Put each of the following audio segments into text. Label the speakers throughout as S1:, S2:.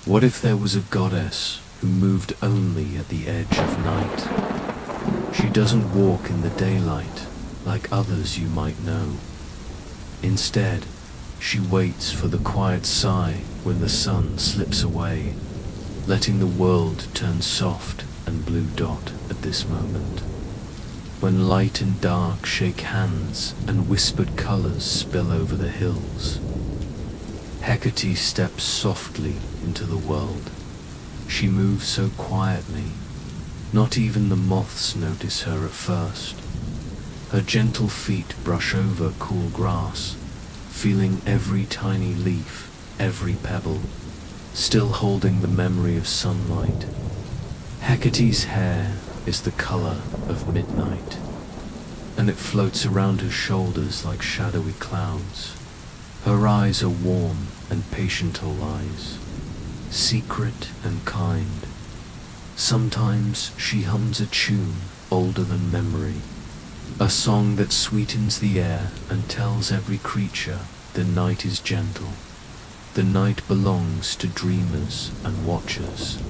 S1: What if there was a goddess who moved only at the edge of night? She doesn't walk in the daylight like others you might know. Instead, she waits for the quiet sigh when the sun slips away, letting the world turn soft and blue dot at this moment. When light and dark shake hands and whispered colors spill over the hills, Hecate steps softly into the world. She moves so quietly, not even the moths notice her at first. Her gentle feet brush over cool grass, feeling every tiny leaf, every pebble, still holding the memory of sunlight. Hecate's hair is the color of midnight, and it floats around her shoulders like shadowy clouds. Her eyes are warm and patient eyes, secret and kind. Sometimes she hums a tune older than memory, a song that sweetens the air and tells every creature the night is gentle. The night belongs to dreamers and watchers.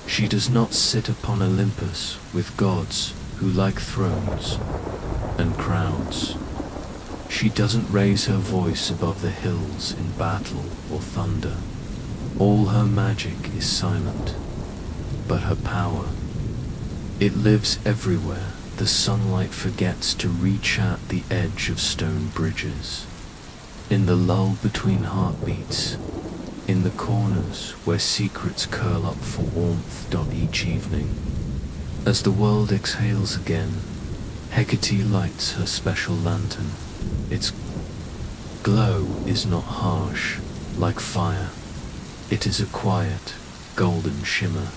S1: She does not sit upon Olympus with gods who like thrones and crowds. She doesn't raise her voice above the hills in battle or thunder. All her magic is silent, but her power, it lives everywhere. The sunlight forgets to reach at the edge of stone bridges, in the lull between heartbeats, in the corners where secrets curl up for warmth. Each evening, as the world exhales again, Hecate lights her special lantern. Its glow is not harsh like fire. It is a quiet, golden shimmer,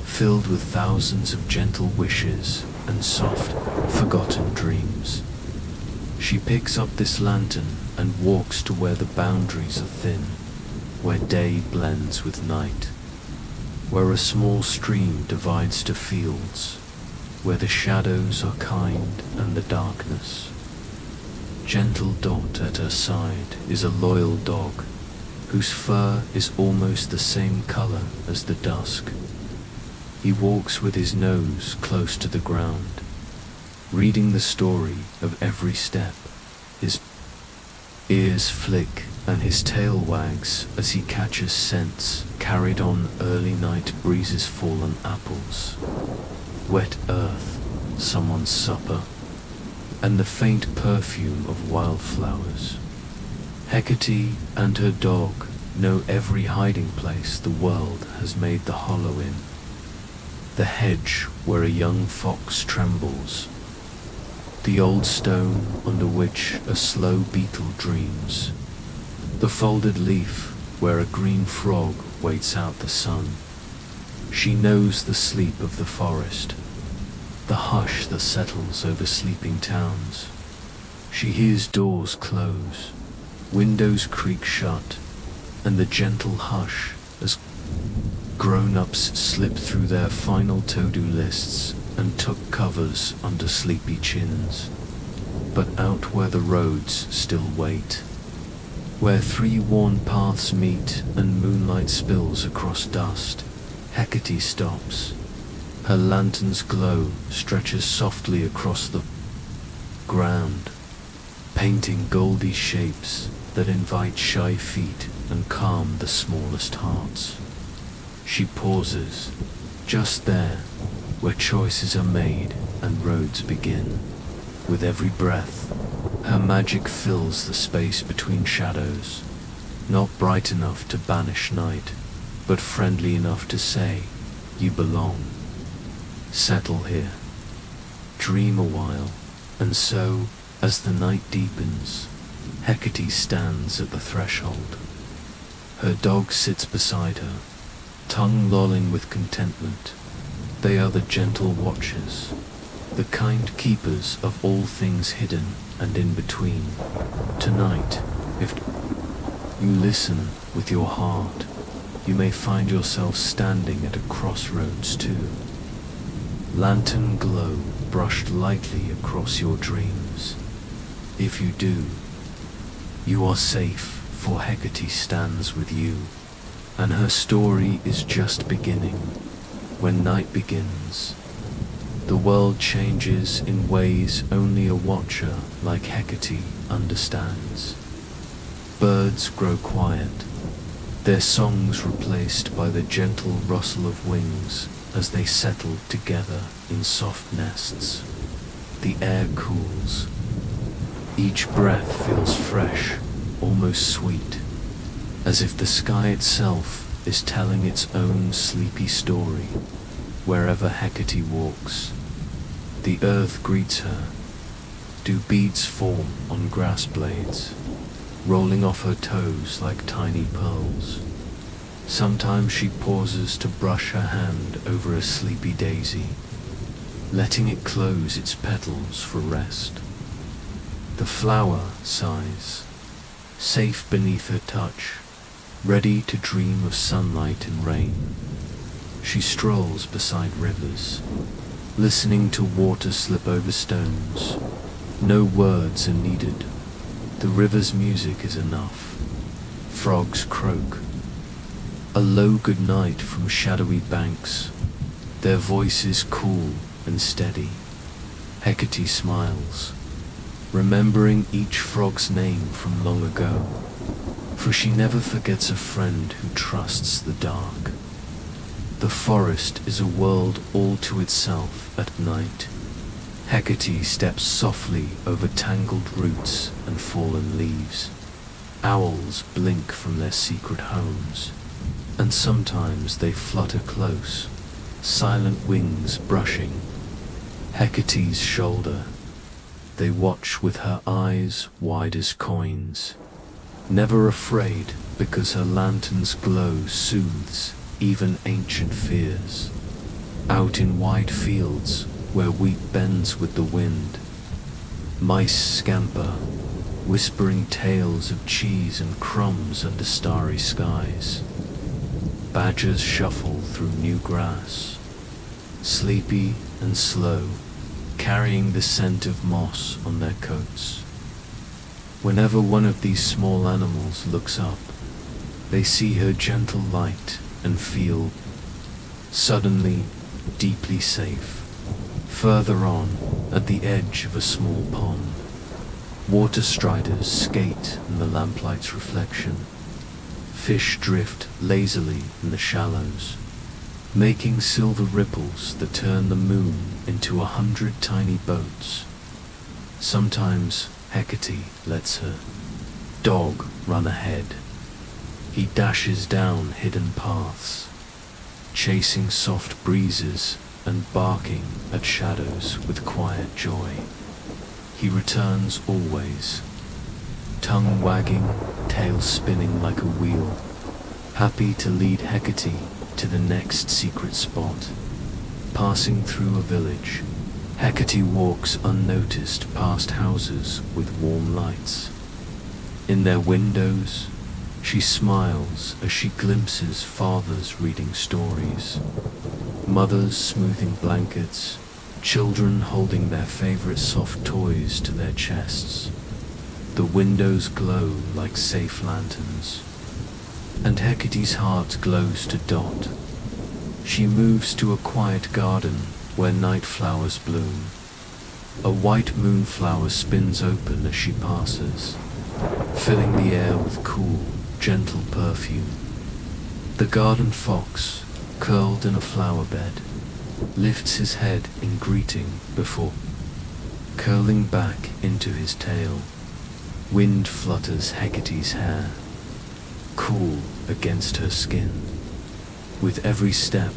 S1: filled with thousands of gentle wishes and soft, forgotten dreams. She picks up this lantern and walks to where the boundaries are thin, where day blends with night, where a small stream divides to fields, where the shadows are kind and the darkness. Gentle Dot at her side is a loyal dog, whose fur is almost the same color as the dusk. He walks with his nose close to the ground, reading the story of every step. His ears flick and his tail wags as he catches scents carried on early night breezes, fallen apples, wet earth, someone's supper, and the faint perfume of wildflowers. Hecate and her dog know every hiding place the world has made the hollow in. The hedge where a young fox trembles, the old stone under which a slow beetle dreams, the folded leaf where a green frog waits out the sun. She knows the sleep of the forest, the hush that settles over sleeping towns. She hears doors close, windows creak shut, and the gentle hush as grown-ups slipped through their final to-do lists and took covers under sleepy chins. But out where the roads still wait, where three worn paths meet and moonlight spills across dust, Hecate stops. Her lantern's glow stretches softly across the ground, painting goldy shapes that invite shy feet and calm the smallest hearts. She pauses, just there, where choices are made and roads begin. With every breath, her magic fills the space between shadows, not bright enough to banish night, but friendly enough to say, you belong. Settle here, dream a while, and so, as the night deepens, Hecate stands at the threshold. Her dog sits beside her, tongue lolling with contentment. They are the gentle watchers, the kind keepers of all things hidden and in between. Tonight, if you listen with your heart, you may find yourself standing at a crossroads too. Lantern glow brushed lightly across your dreams. If you do, you are safe, for Hecate stands with you. and her story is just beginning. When night begins, the world changes in ways only a watcher like Hecate understands. Birds grow quiet, their songs replaced by the gentle rustle of wings as they settle together in soft nests. The air cools. Each breath feels fresh, almost sweet, as if the sky itself is telling its own sleepy story. Wherever Hecate walks, the earth greets her. Do beads form on grass blades, rolling off her toes like tiny pearls. Sometimes she pauses to brush her hand over a sleepy daisy, letting it close its petals for rest. The flower sighs, safe beneath her touch, ready to dream of sunlight and rain. She strolls beside rivers, listening to water slip over stones. No words are needed. The river's music is enough. Frogs croak. A low goodnight from shadowy banks, their voices cool and steady. Hecate smiles, remembering each frog's name from long ago, for she never forgets a friend who trusts the dark. The forest is a world all to itself at night. Hecate steps softly over tangled roots and fallen leaves. Owls blink from their secret homes, and sometimes they flutter close, silent wings brushing Hecate's shoulder. They watch with her eyes wide as coins, never afraid because her lantern's glow soothes even ancient fears. Out in wide fields where wheat bends with the wind, mice scamper, whispering tales of cheese and crumbs under starry skies. Badgers shuffle through new grass, sleepy and slow, carrying the scent of moss on their coats. Whenever one of these small animals looks up, they see her gentle light and feel suddenly deeply safe. Further on, at the edge of a small pond, water striders skate in the lamplight's reflection. Fish drift lazily in the shallows, making silver ripples that turn the moon into 100 tiny boats. Sometimes Hecate lets her dog run ahead. He dashes down hidden paths, chasing soft breezes and barking at shadows with quiet joy. He returns always, tongue wagging, tail spinning like a wheel, happy to lead Hecate to the next secret spot. Passing through a village, Hecate walks unnoticed past houses with warm lights. In their windows, she smiles as she glimpses fathers reading stories, mothers smoothing blankets, children holding their favorite soft toys to their chests. The windows glow like safe lanterns, and Hecate's heart glows to dot. She moves to a quiet garden where night flowers bloom. A white moonflower spins open as she passes, filling the air with cool, gentle perfume. The garden fox, curled in a flower bed, lifts his head in greeting before curling back into his tail. Wind flutters Hecate's hair, cool against her skin. With every step,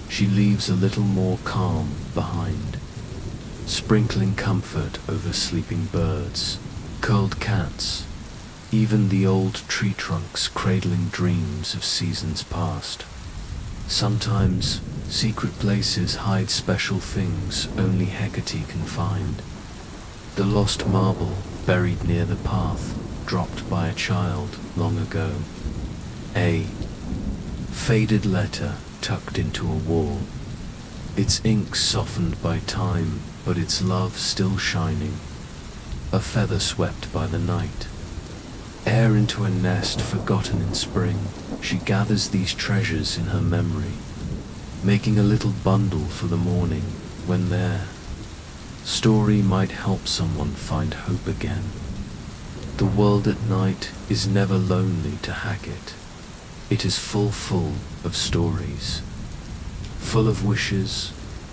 S1: she leaves a little more calm behind, sprinkling comfort over sleeping birds, curled cats, even the old tree trunks cradling dreams of seasons past. Sometimes, secret places hide special things only Hecate can find. The lost marble buried near the path, dropped by a child long ago. A faded letter tucked into a wall, its ink softened by time, but its love still shining. A feather swept by the night, Ere into a nest forgotten in spring, she gathers these treasures in her memory, making a little bundle for the morning when their story might help someone find hope again. The world at night is never lonely to Hecate. It is full of stories, full of wishes,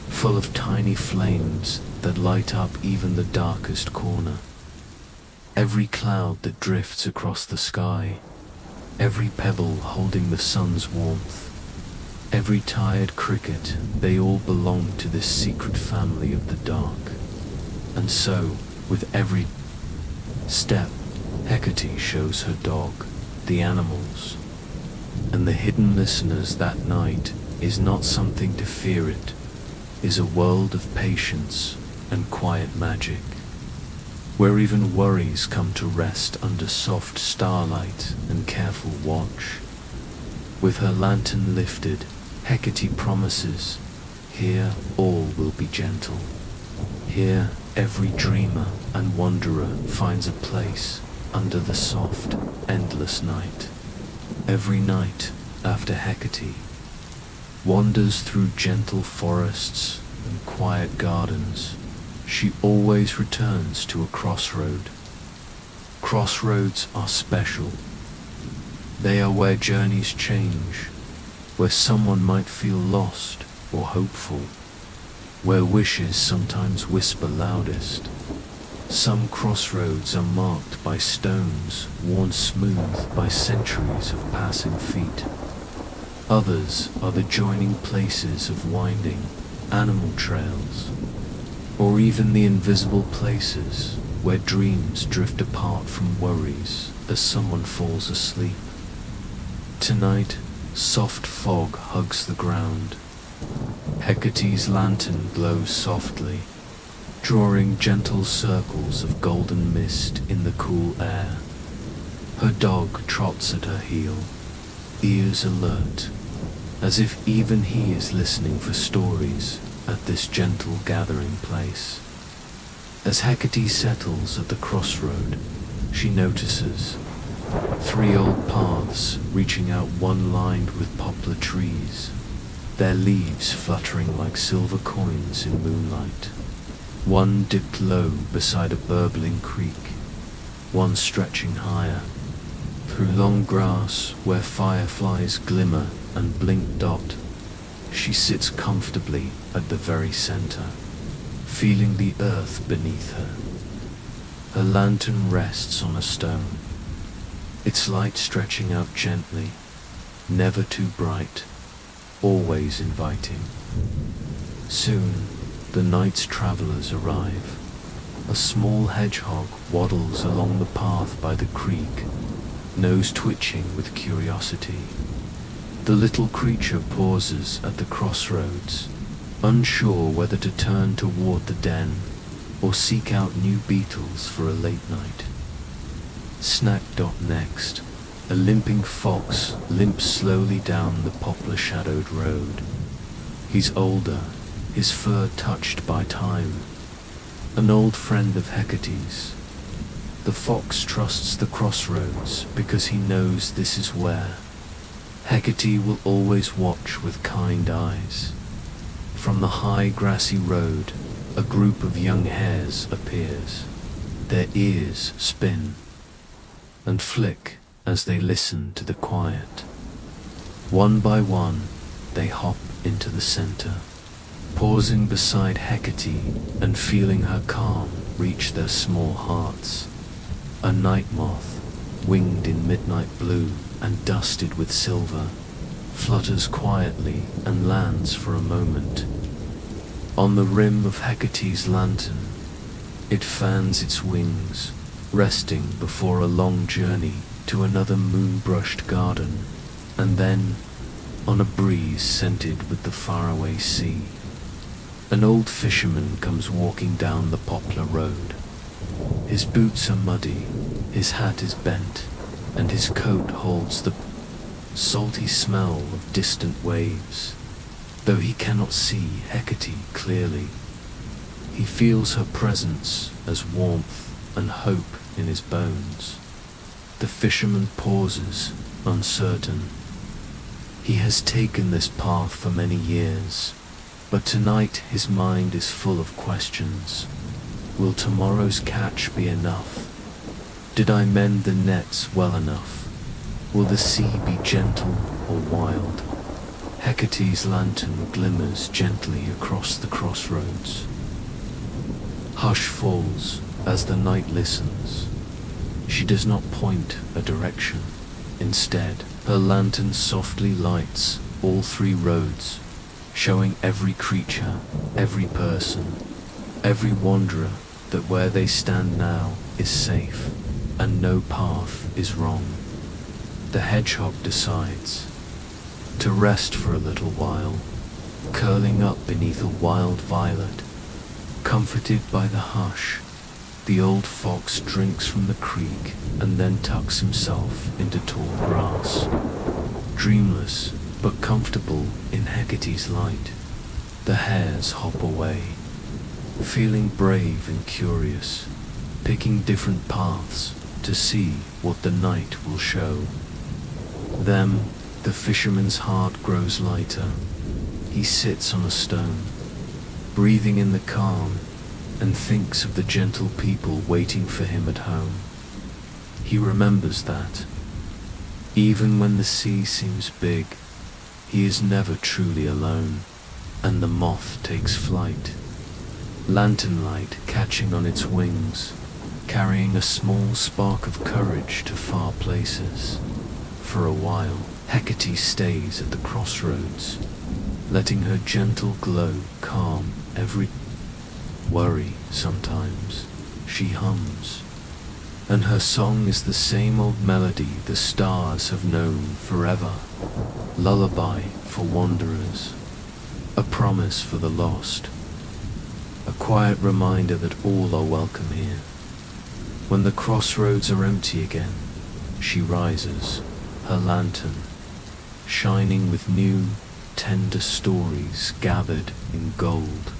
S1: full of tiny flames that light up even the darkest corner. Every cloud that drifts across the sky, every pebble holding the sun's warmth, every tired cricket, they all belong to this secret family of the dark. And so, with every step, Hecate shows her dog, the animals, and the hidden listeners that night is not something to fear, it is a world of patience and quiet magic, where even worries come to rest under soft starlight and careful watch. With her lantern lifted, Hecate promises, here all will be gentle. Here every dreamer and wanderer finds a place under the soft, endless night. Every night after Hecate wanders through gentle forests and quiet gardens, she always returns to a crossroad. Crossroads are special. They are where journeys change, where someone might feel lost or hopeful, where wishes sometimes whisper loudest. Some crossroads are marked by stones worn smooth by centuries of passing feet. Others are the joining places of winding animal trails, or even the invisible places where dreams drift apart from worries as someone falls asleep. Tonight, soft fog hugs the ground. Hecate's lantern glows softly, drawing gentle circles of golden mist in the cool air. Her dog trots at her heel, ears alert, as if even he is listening for stories at this gentle gathering place. As Hecate settles at the crossroad, she notices 3 old paths reaching out, one lined with poplar trees, their leaves fluttering like silver coins in moonlight. One dipped low beside a burbling creek, one stretching higher, through long grass where fireflies glimmer and blink dot. She sits comfortably at the very center, feeling the earth beneath her. Her lantern rests on a stone, its light stretching out gently, never too bright, always inviting. Soon, the night's travelers arrive. A small hedgehog waddles along the path by the creek, nose twitching with curiosity. The little creature pauses at the crossroads, unsure whether to turn toward the den or seek out new beetles for a late night. Snack dot next. A limping fox limps slowly down the poplar-shadowed road. He's older, his fur touched by time. An old friend of Hecate's. The fox trusts the crossroads because he knows this is where Hecate will always watch with kind eyes. From the high grassy road, a group of young hares appears. Their ears spin and flick as they listen to the quiet. One by one, they hop into the center, pausing beside Hecate and feeling her calm reach their small hearts. A night moth, winged in midnight blue and dusted with silver, flutters quietly and lands for a moment. On the rim of Hecate's lantern, it fans its wings, resting before a long journey to another moon-brushed garden, and then on a breeze scented with the faraway sea. An old fisherman comes walking down the poplar road. His boots are muddy, his hat is bent, and his coat holds the salty smell of distant waves. Though he cannot see Hecate clearly, he feels her presence as warmth and hope in his bones. The fisherman pauses, uncertain. He has taken this path for many years, but tonight his mind is full of questions. Will tomorrow's catch be enough? Did I mend the nets well enough? Will the sea be gentle or wild? Hecate's lantern glimmers gently across the crossroads. Hush falls as the night listens. She does not point a direction. Instead, her lantern softly lights all three roads, showing every creature, every person, every wanderer that where they stand now is safe, and no path is wrong. The hedgehog decides to rest for a little while, curling up beneath a wild violet. Comforted by the hush, the old fox drinks from the creek and then tucks himself into tall grass. Dreamless but comfortable in Hecate's light, the hares hop away, feeling brave and curious, picking different paths to see what the night will show. Them, the fisherman's heart grows lighter. He sits on a stone, breathing in the calm, and thinks of the gentle people waiting for him at home. He remembers that, even when the sea seems big, he is never truly alone, and the moth takes flight. Lantern light catching on its wings, carrying a small spark of courage to far places. For a while, Hecate stays at the crossroads, letting her gentle glow calm every worry. Sometimes she hums, and her song is the same old melody the stars have known forever. Lullaby for wanderers, a promise for the lost, a quiet reminder that all are welcome here. When the crossroads are empty again, she rises, her lantern shining with new, tender stories gathered in gold.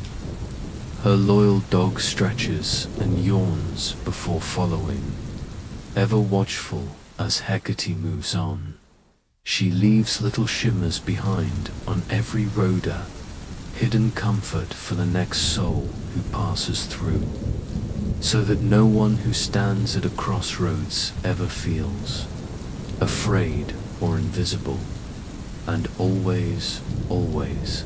S1: Her loyal dog stretches and yawns before following, ever watchful as Hecate moves on. She leaves little shimmers behind on every rhoda, hidden comfort for the next soul who passes through, so that no one who stands at a crossroads ever feels afraid or invisible. And always, always,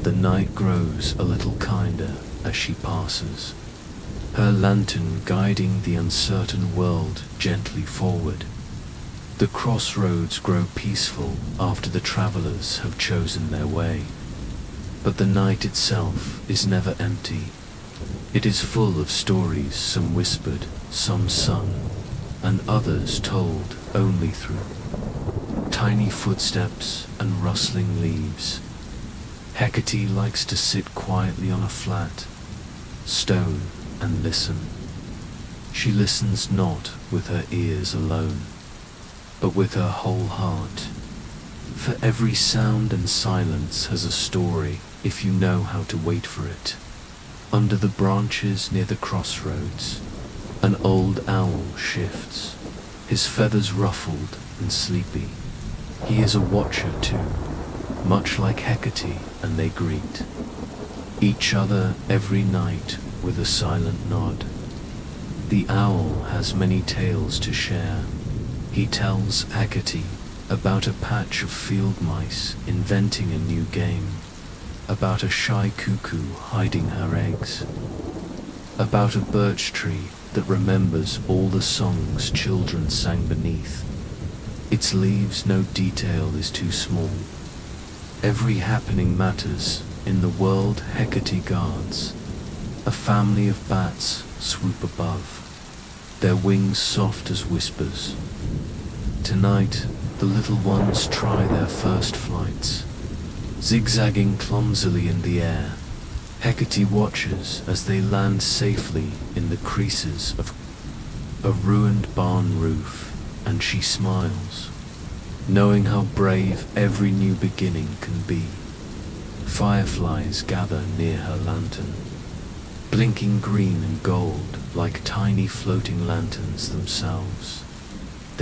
S1: the night grows a little kinder as she passes, her lantern guiding the uncertain world gently forward. The crossroads grow peaceful after the travelers have chosen their way, but the night itself is never empty. It is full of stories, some whispered, some sung, and others told only through tiny footsteps and rustling leaves. Hecate likes to sit quietly on a flat stone and listen. She listens not with her ears alone, but with her whole heart. For every sound and silence has a story if you know how to wait for it. Under the branches near the crossroads, an old owl shifts, his feathers ruffled and sleepy. He is a watcher too, much like Hecate, and they greet each other every night with a silent nod. The owl has many tales to share. He tells Hecate about a patch of field mice inventing a new game, about a shy cuckoo hiding her eggs, about a birch tree that remembers all the songs children sang beneath. Its leaves no detail is too small. Every happening matters in the world Hecate guards. A family of bats swoop above, their wings soft as whispers. Tonight, the little ones try their first flights, zigzagging clumsily in the air. Hecate watches as they land safely in the creases of a ruined barn roof, and she smiles, knowing how brave every new beginning can be. Fireflies gather near her lantern, blinking green and gold like tiny floating lanterns themselves.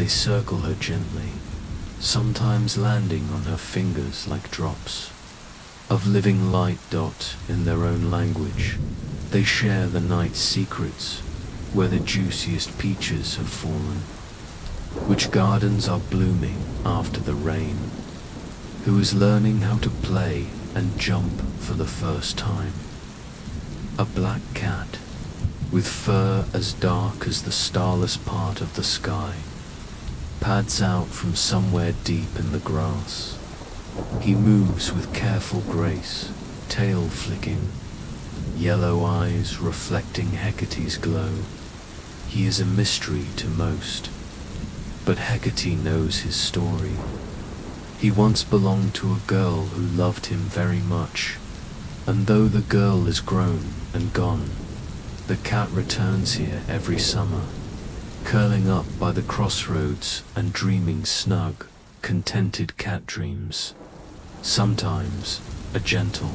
S1: They circle her gently, sometimes landing on her fingers like drops of living light. In their own language, they share the night's secrets, where the juiciest peaches have fallen, which gardens are blooming after the rain, who is learning how to play and jump for the first time. A black cat, with fur as dark as the starless part of the sky, pads out from somewhere deep in the grass. He moves with careful grace, tail flicking, yellow eyes reflecting Hecate's glow. He is a mystery to most, but Hecate knows his story. He once belonged to a girl who loved him very much, and though the girl is grown and gone, the cat returns here every summer, curling up by the crossroads and dreaming snug, contented cat dreams. Sometimes a gentle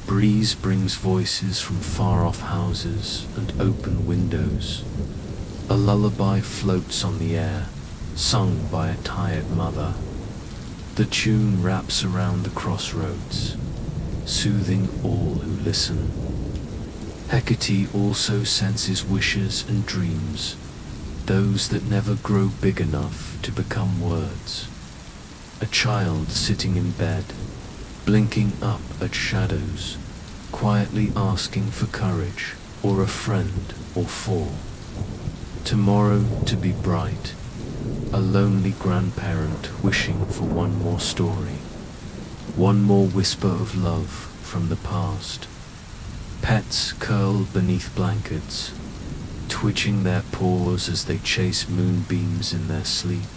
S1: breeze brings voices from far-off houses and open windows. A lullaby floats on the air, sung by a tired mother. The tune wraps around the crossroads, soothing all who listen. Hecate also senses wishes and dreams, those that never grow big enough to become words. A child sitting in bed, blinking up at shadows, quietly asking for courage or a friend or four. Tomorrow to be bright, a lonely grandparent wishing for one more story, one more whisper of love from the past. Pets curled beneath blankets, twitching their paws as they chase moonbeams in their sleep.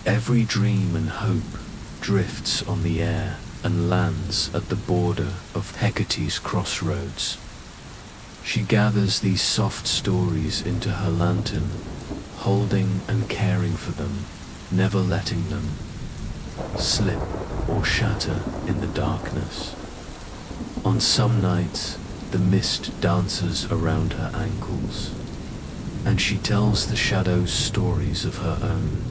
S1: Every dream and hope drifts on the air and lands at the border of Hecate's crossroads. She gathers these soft stories into her lantern, holding and caring for them, never letting them slip or shatter in the darkness. On some nights, the mist dances around her ankles, and she tells the shadows stories of her own,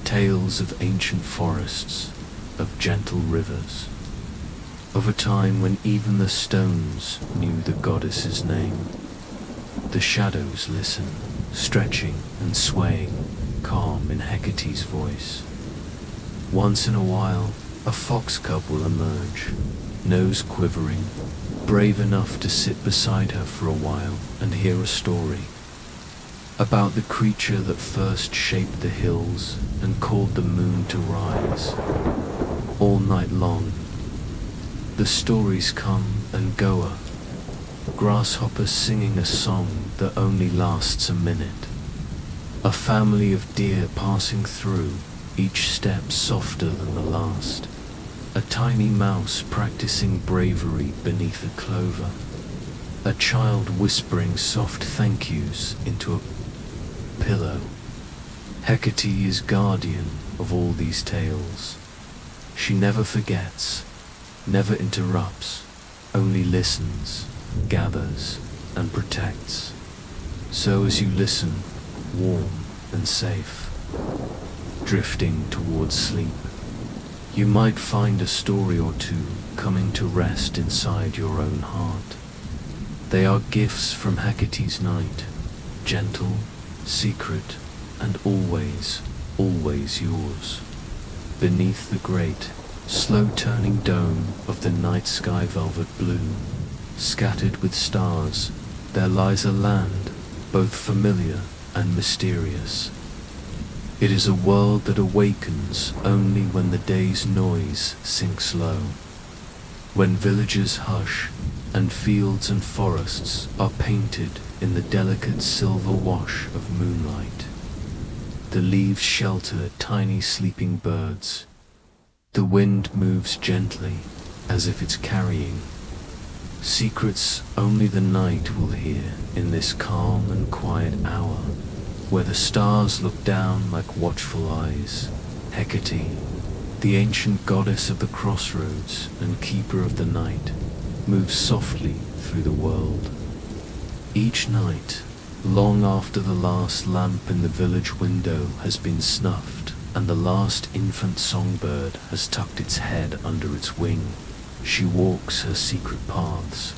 S1: tales of ancient forests, of gentle rivers, of a time when even the stones knew the goddess's name. The shadows listen, stretching and swaying, calm in Hecate's voice. Once in a while, a fox cub will emerge, nose quivering, brave enough to sit beside her for a while and hear a story about the creature that first shaped the hills and called the moon to rise. All night long, the stories come and go, grasshoppers singing a song that only lasts a minute, a family of deer passing through, each step softer than the last, a tiny mouse practicing bravery beneath a clover, a child whispering soft thank yous into a pillow. Hecate is guardian of all these tales. She never forgets, never interrupts, only listens, gathers, and protects. So as you listen, warm and safe, drifting towards sleep, you might find a story or two coming to rest inside your own heart. They are gifts from Hecate's night, gentle, secret, and always, always yours. Beneath the great, slow-turning dome of the night sky velvet blue, scattered with stars, there lies a land both familiar and mysterious. It is a world that awakens only when the day's noise sinks low, when villages hush and fields and forests are painted in the delicate silver wash of moonlight. The leaves shelter tiny sleeping birds. The wind moves gently, as if it's carrying secrets only the night will hear in this calm and quiet hour, where the stars look down like watchful eyes. Hecate, the ancient goddess of the crossroads and keeper of the night, moves softly through the world. Each night, long after the last lamp in the village window has been snuffed and the last infant songbird has tucked its head under its wing, she walks her secret paths.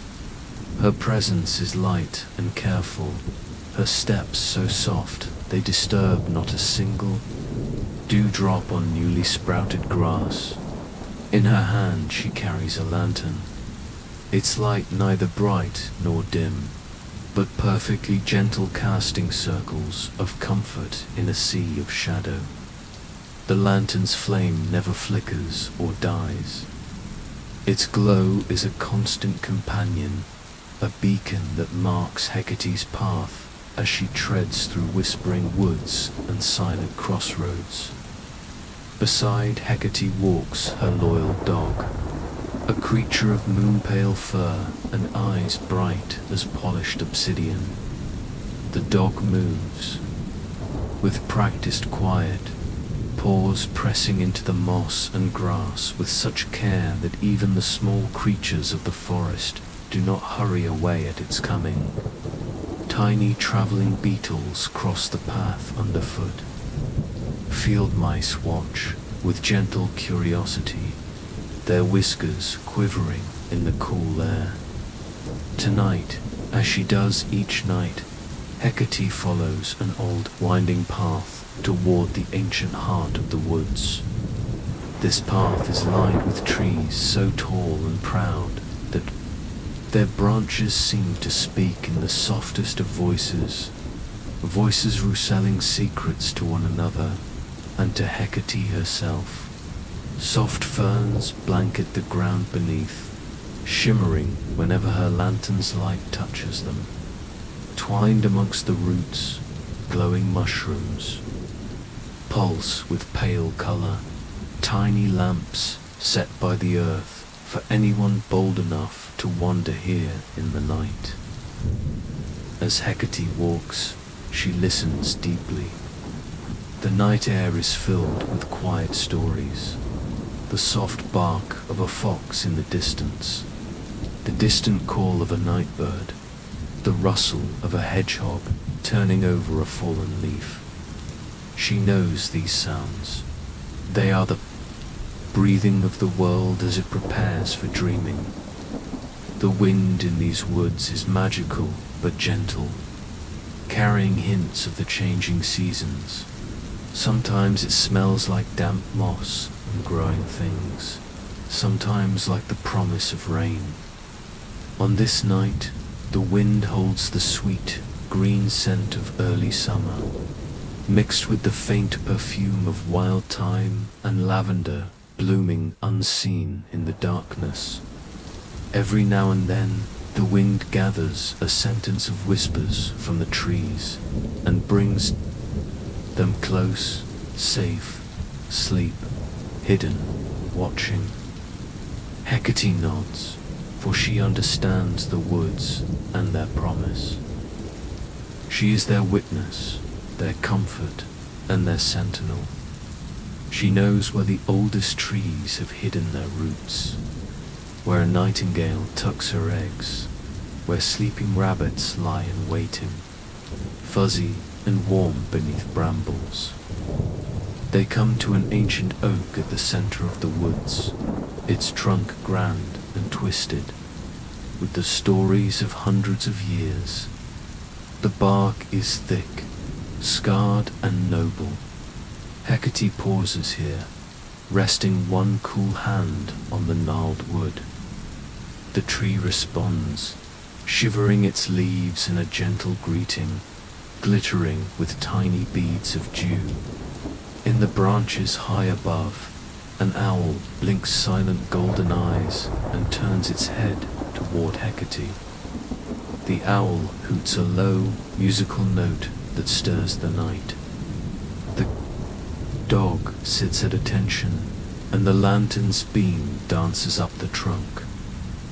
S1: Her presence is light and careful, her steps so soft they disturb not a single dewdrop on newly sprouted grass. In her hand she carries a lantern, its light neither bright nor dim, but perfectly gentle, casting circles of comfort in a sea of shadow. The lantern's flame never flickers or dies. Its glow is a constant companion, a beacon that marks Hecate's path as she treads through whispering woods and silent crossroads. Beside Hecate walks her loyal dog, a creature of moon-pale fur and eyes bright as polished obsidian. The dog moves, with practiced quiet, paws pressing into the moss and grass with such care that even the small creatures of the forest do not hurry away at its coming. Tiny traveling beetles cross the path underfoot. Field mice watch with gentle curiosity, their whiskers quivering in the cool air. Tonight, as she does each night, Hecate follows an old winding path toward the ancient heart of the woods. This path is lined with trees so tall and proud that their branches seem to speak in the softest of voices, voices reselling secrets to one another and to Hecate herself. Soft ferns blanket the ground beneath, shimmering whenever her lantern's light touches them. Twined amongst the roots, glowing mushrooms pulse with pale color, tiny lamps set by the earth for anyone bold enough to wander here in the night. As Hecate walks, she listens deeply. The night air is filled with quiet stories. The soft bark of a fox in the distance, the distant call of a night bird, the rustle of a hedgehog turning over a fallen leaf. She knows these sounds. They are the breathing of the world as it prepares for dreaming. The wind in these woods is magical but gentle, carrying hints of the changing seasons. Sometimes it smells like damp moss and growing things, sometimes like the promise of rain. On this night, the wind holds the sweet, green scent of early summer, mixed with the faint perfume of wild thyme and lavender blooming unseen in the darkness. Every now and then, the wind gathers a sentence of whispers from the trees and brings them close, safe, sleep, hidden, watching. Hecate nods, for she understands the woods and their promise. She is their witness, their comfort, and their sentinel. She knows where the oldest trees have hidden their roots, where a nightingale tucks her eggs, where sleeping rabbits lie in waiting, fuzzy and warm beneath brambles. They come to an ancient oak at the center of the woods, its trunk grand and twisted, with the stories of hundreds of years. The bark is thick, scarred and noble. Hecate pauses here, resting one cool hand on the gnarled wood. The tree responds, shivering its leaves in a gentle greeting, glittering with tiny beads of dew. In the branches high above, an owl blinks silent golden eyes and turns its head toward Hecate. The owl hoots a low, musical note that stirs the night. The dog sits at attention, and the lantern's beam dances up the trunk,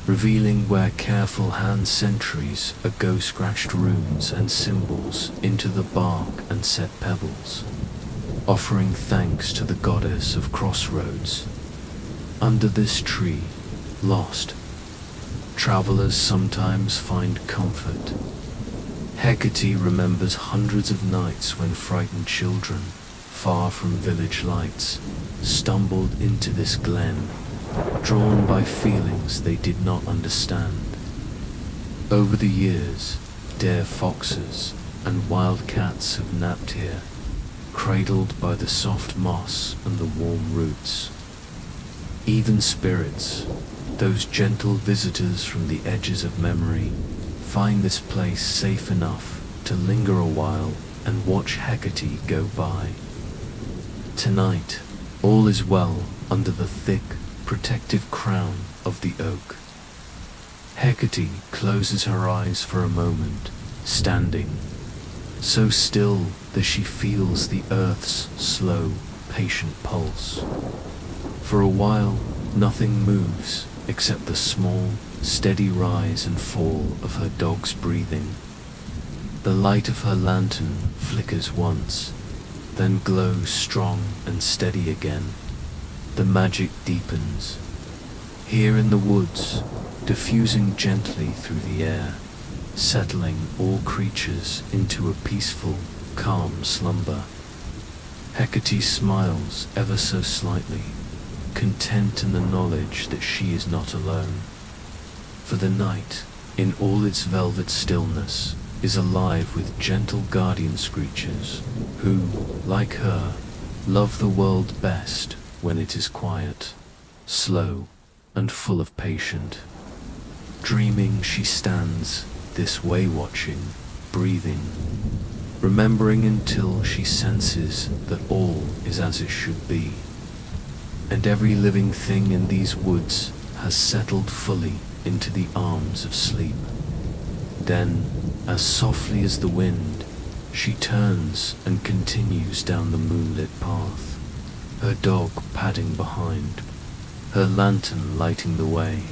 S1: revealing where careful hand sentries ago scratched runes and symbols into the bark and set pebbles, offering thanks to the goddess of crossroads. Under this tree, lost, travelers sometimes find comfort. Hecate remembers hundreds of nights when frightened children, far from village lights, stumbled into this glen, drawn by feelings they did not understand. Over the years, deer foxes and wild cats have napped here, cradled by the soft moss and the warm roots. Even spirits, those gentle visitors from the edges of memory, find this place safe enough to linger a while and watch Hecate go by. Tonight, all is well under the thick, protective crown of the oak. Hecate closes her eyes for a moment, standing, so still that she feels the earth's slow, patient pulse. For a while, nothing moves except the small, steady rise and fall of her dog's breathing. The light of her lantern flickers once, then glows strong and steady again. The magic deepens. Here in the woods, diffusing gently through the air, settling all creatures into a peaceful, calm slumber. Hecate smiles ever so slightly, content in the knowledge that she is not alone. For the night, in all its velvet stillness, is alive with gentle guardian screechers who, like her, love the world best when it is quiet, slow, and full of patience. Dreaming she stands this way, watching, breathing, remembering until she senses that all is as it should be, and every living thing in these woods has settled fully into the arms of sleep. Then, as softly as the wind, she turns and continues down the moonlit path, her dog padding behind, her lantern lighting the way.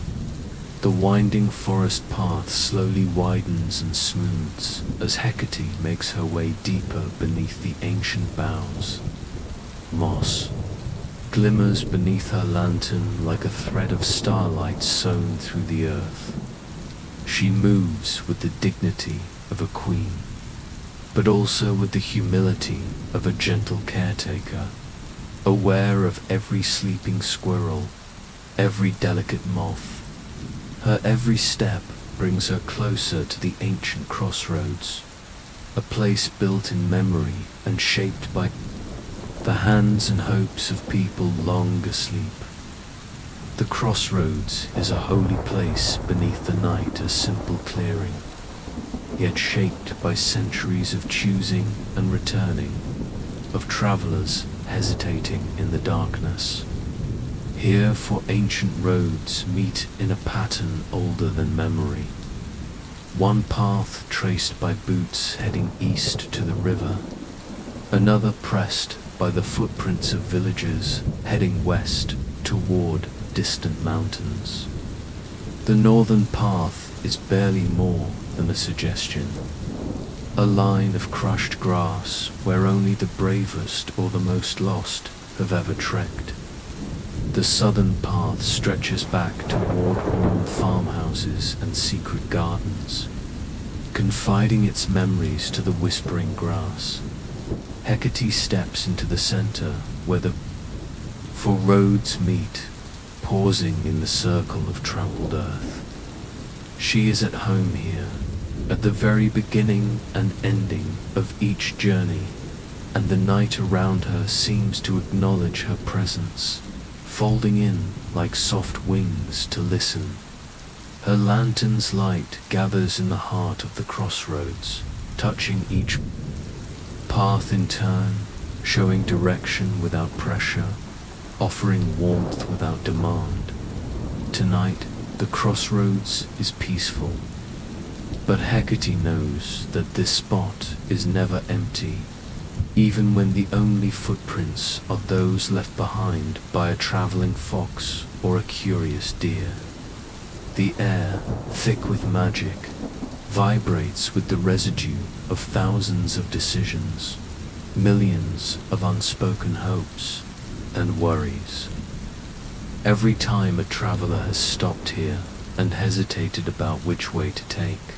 S1: The winding forest path slowly widens and smooths as Hecate makes her way deeper beneath the ancient boughs. Moss glimmers beneath her lantern like a thread of starlight sewn through the earth. She moves with the dignity of a queen, but also with the humility of a gentle caretaker, aware of every sleeping squirrel, every delicate moth. Her every step brings her closer to the ancient crossroads, a place built in memory and shaped by the hands and hopes of people long asleep. The crossroads is a holy place beneath the night, a simple clearing, yet shaped by centuries of choosing and returning, of travelers hesitating in the darkness. Here for ancient roads meet in a pattern older than memory. One path traced by boots heading east to the river, another pressed by the footprints of villagers heading west toward distant mountains. The northern path is barely more than a suggestion, a line of crushed grass where only the bravest or the most lost have ever trekked. The southern path stretches back toward warm farmhouses and secret gardens, confiding its memories to the whispering grass. Hecate steps into the center where the four roads meet, pausing in the circle of trampled earth. She is at home here, at the very beginning and ending of each journey, and the night around her seems to acknowledge her presence, folding in like soft wings to listen. Her lantern's light gathers in the heart of the crossroads, touching each path in turn, showing direction without pressure, offering warmth without demand. Tonight, the crossroads is peaceful, but Hecate knows that this spot is never empty, even when the only footprints are those left behind by a traveling fox or a curious deer. The air, thick with magic, vibrates with the residue of thousands of decisions, millions of unspoken hopes and worries. Every time a traveler has stopped here and hesitated about which way to take,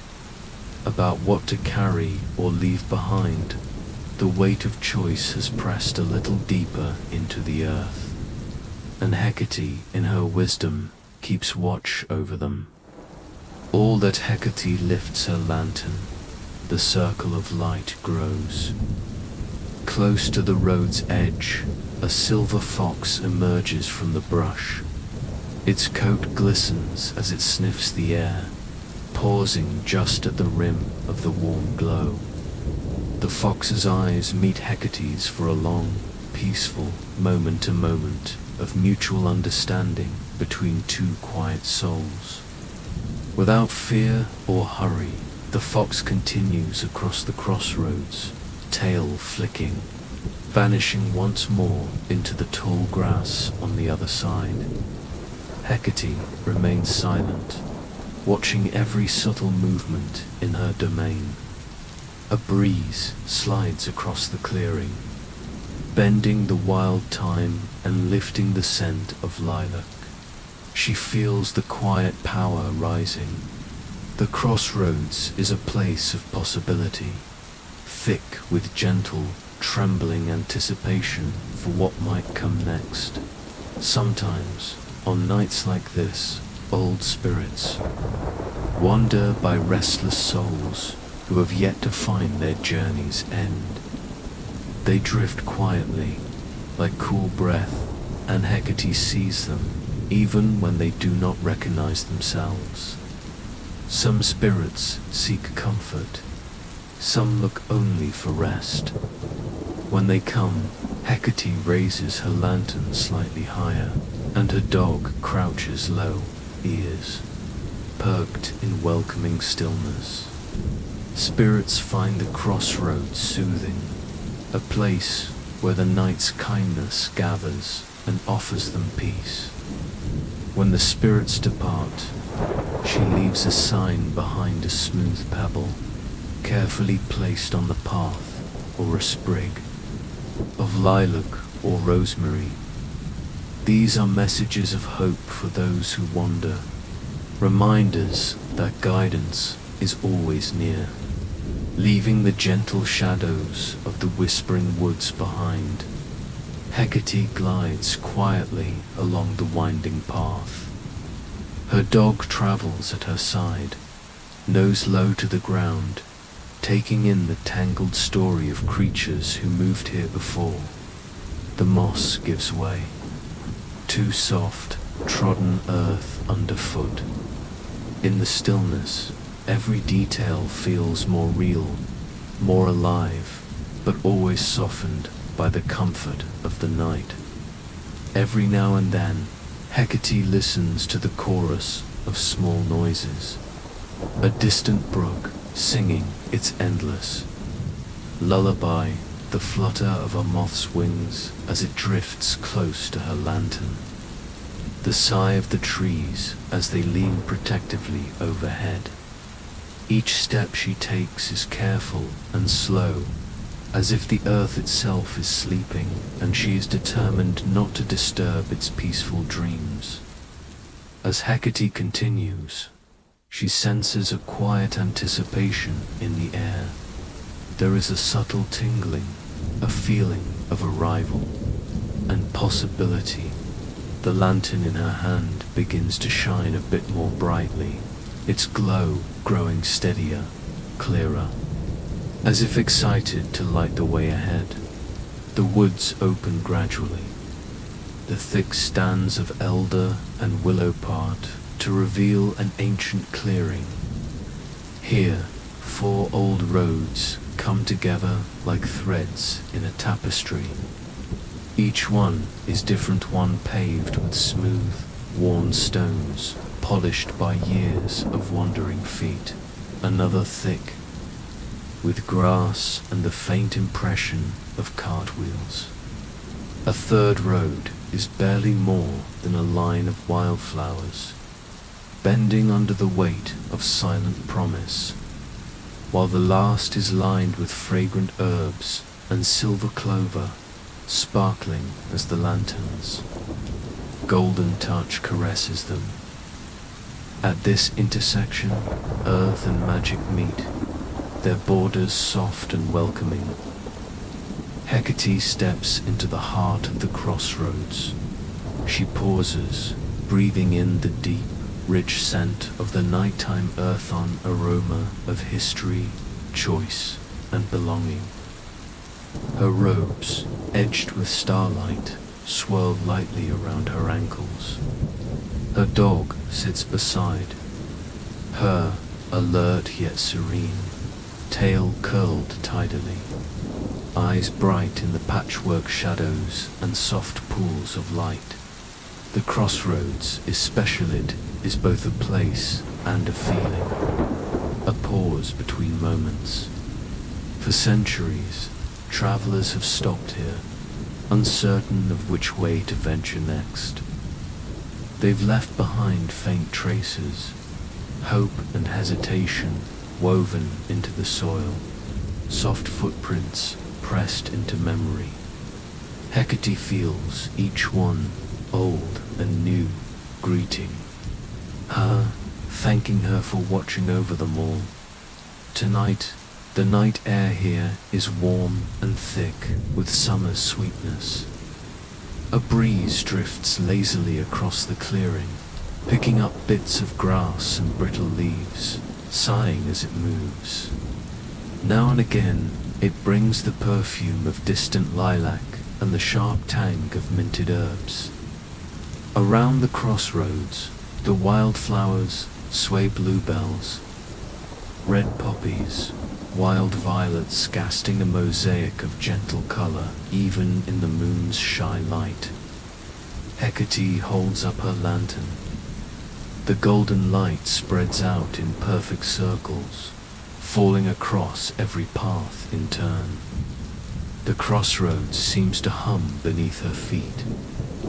S1: about what to carry or leave behind, the weight of choice has pressed a little deeper into the earth, and Hecate, in her wisdom, keeps watch over them. All that Hecate lifts her lantern, the circle of light grows. Close to the road's edge, a silver fox emerges from the brush. Its coat glistens as it sniffs the air, pausing just at the rim of the warm glow. The fox's eyes meet Hecate's for a long, peaceful moment-to-moment of mutual understanding between two quiet souls. Without fear or hurry, the fox continues across the crossroads, tail flicking, vanishing once more into the tall grass on the other side. Hecate remains silent, watching every subtle movement in her domain. A breeze slides across the clearing, bending the wild thyme and lifting the scent of lilac. She feels the quiet power rising. The crossroads is a place of possibility, thick with gentle, trembling anticipation for what might come next. Sometimes, on nights like this, old spirits wander by restless souls who have yet to find their journey's end. They drift quietly, like cool breath, and Hecate sees them, even when they do not recognize themselves. Some spirits seek comfort, some look only for rest. When they come, Hecate raises her lantern slightly higher, and her dog crouches low, ears perked in welcoming stillness. Spirits find the crossroads soothing, a place where the night's kindness gathers and offers them peace. When the spirits depart, she leaves a sign behind a smooth pebble, carefully placed on the path, or a sprig of lilac or rosemary. These are messages of hope for those who wander, reminders that guidance is always near, leaving the gentle shadows of the whispering woods behind. Hecate glides quietly along the winding path. Her dog travels at her side, nose low to the ground, taking in the tangled story of creatures who moved here before. The moss gives way. Too soft, trodden earth underfoot. In the stillness, every detail feels more real, more alive, but always softened by the comfort of the night. Every now and then, Hecate listens to the chorus of small noises. A distant brook singing its endless lullaby, the flutter of a moth's wings as it drifts close to her lantern, the sigh of the trees as they lean protectively overhead. Each step she takes is careful and slow, as if the earth itself is sleeping and she is determined not to disturb its peaceful dreams. As Hecate continues, she senses a quiet anticipation in the air. There is a subtle tingling, a feeling of arrival and possibility. The lantern in her hand begins to shine a bit more brightly, its glow growing steadier, clearer. As if excited to light the way ahead, the woods open gradually. The thick stands of elder and willow part to reveal an ancient clearing. Here, 4 old roads come together like threads in a tapestry. Each one is different, one paved with smooth, worn stones, polished by years of wandering feet, another thick, with grass and the faint impression of cartwheels. A third road is barely more than a line of wildflowers, bending under the weight of silent promise, while the last is lined with fragrant herbs and silver clover, sparkling as the lantern's golden touch caresses them. At this intersection, earth and magic meet, their borders soft and welcoming. Hecate steps into the heart of the crossroads. She pauses, breathing in the deep, rich scent of the nighttime earth-on aroma of history, choice, and belonging. Her robes, edged with starlight, swirl lightly around her ankles. Her dog sits beside her, alert yet serene, tail curled tidily, eyes bright in the patchwork shadows and soft pools of light. The crossroads is both a place and a feeling, a pause between moments. For centuries, travelers have stopped here, uncertain of which way to venture next. They've left behind faint traces, hope and hesitation woven into the soil, soft footprints pressed into memory. Hecate feels each one, old and new, greeting her, thanking her for watching over them all. Tonight, the night air here is warm and thick with summer's sweetness. A breeze drifts lazily across the clearing, picking up bits of grass and brittle leaves, sighing as it moves. Now and again, it brings the perfume of distant lilac and the sharp tang of minted herbs. Around the crossroads, the wildflowers sway bluebells, red poppies, wild violets casting a mosaic of gentle color even in the moon's shy light. Hecate holds up her lantern. The golden light spreads out in perfect circles, falling across every path in turn. The crossroads seems to hum beneath her feet,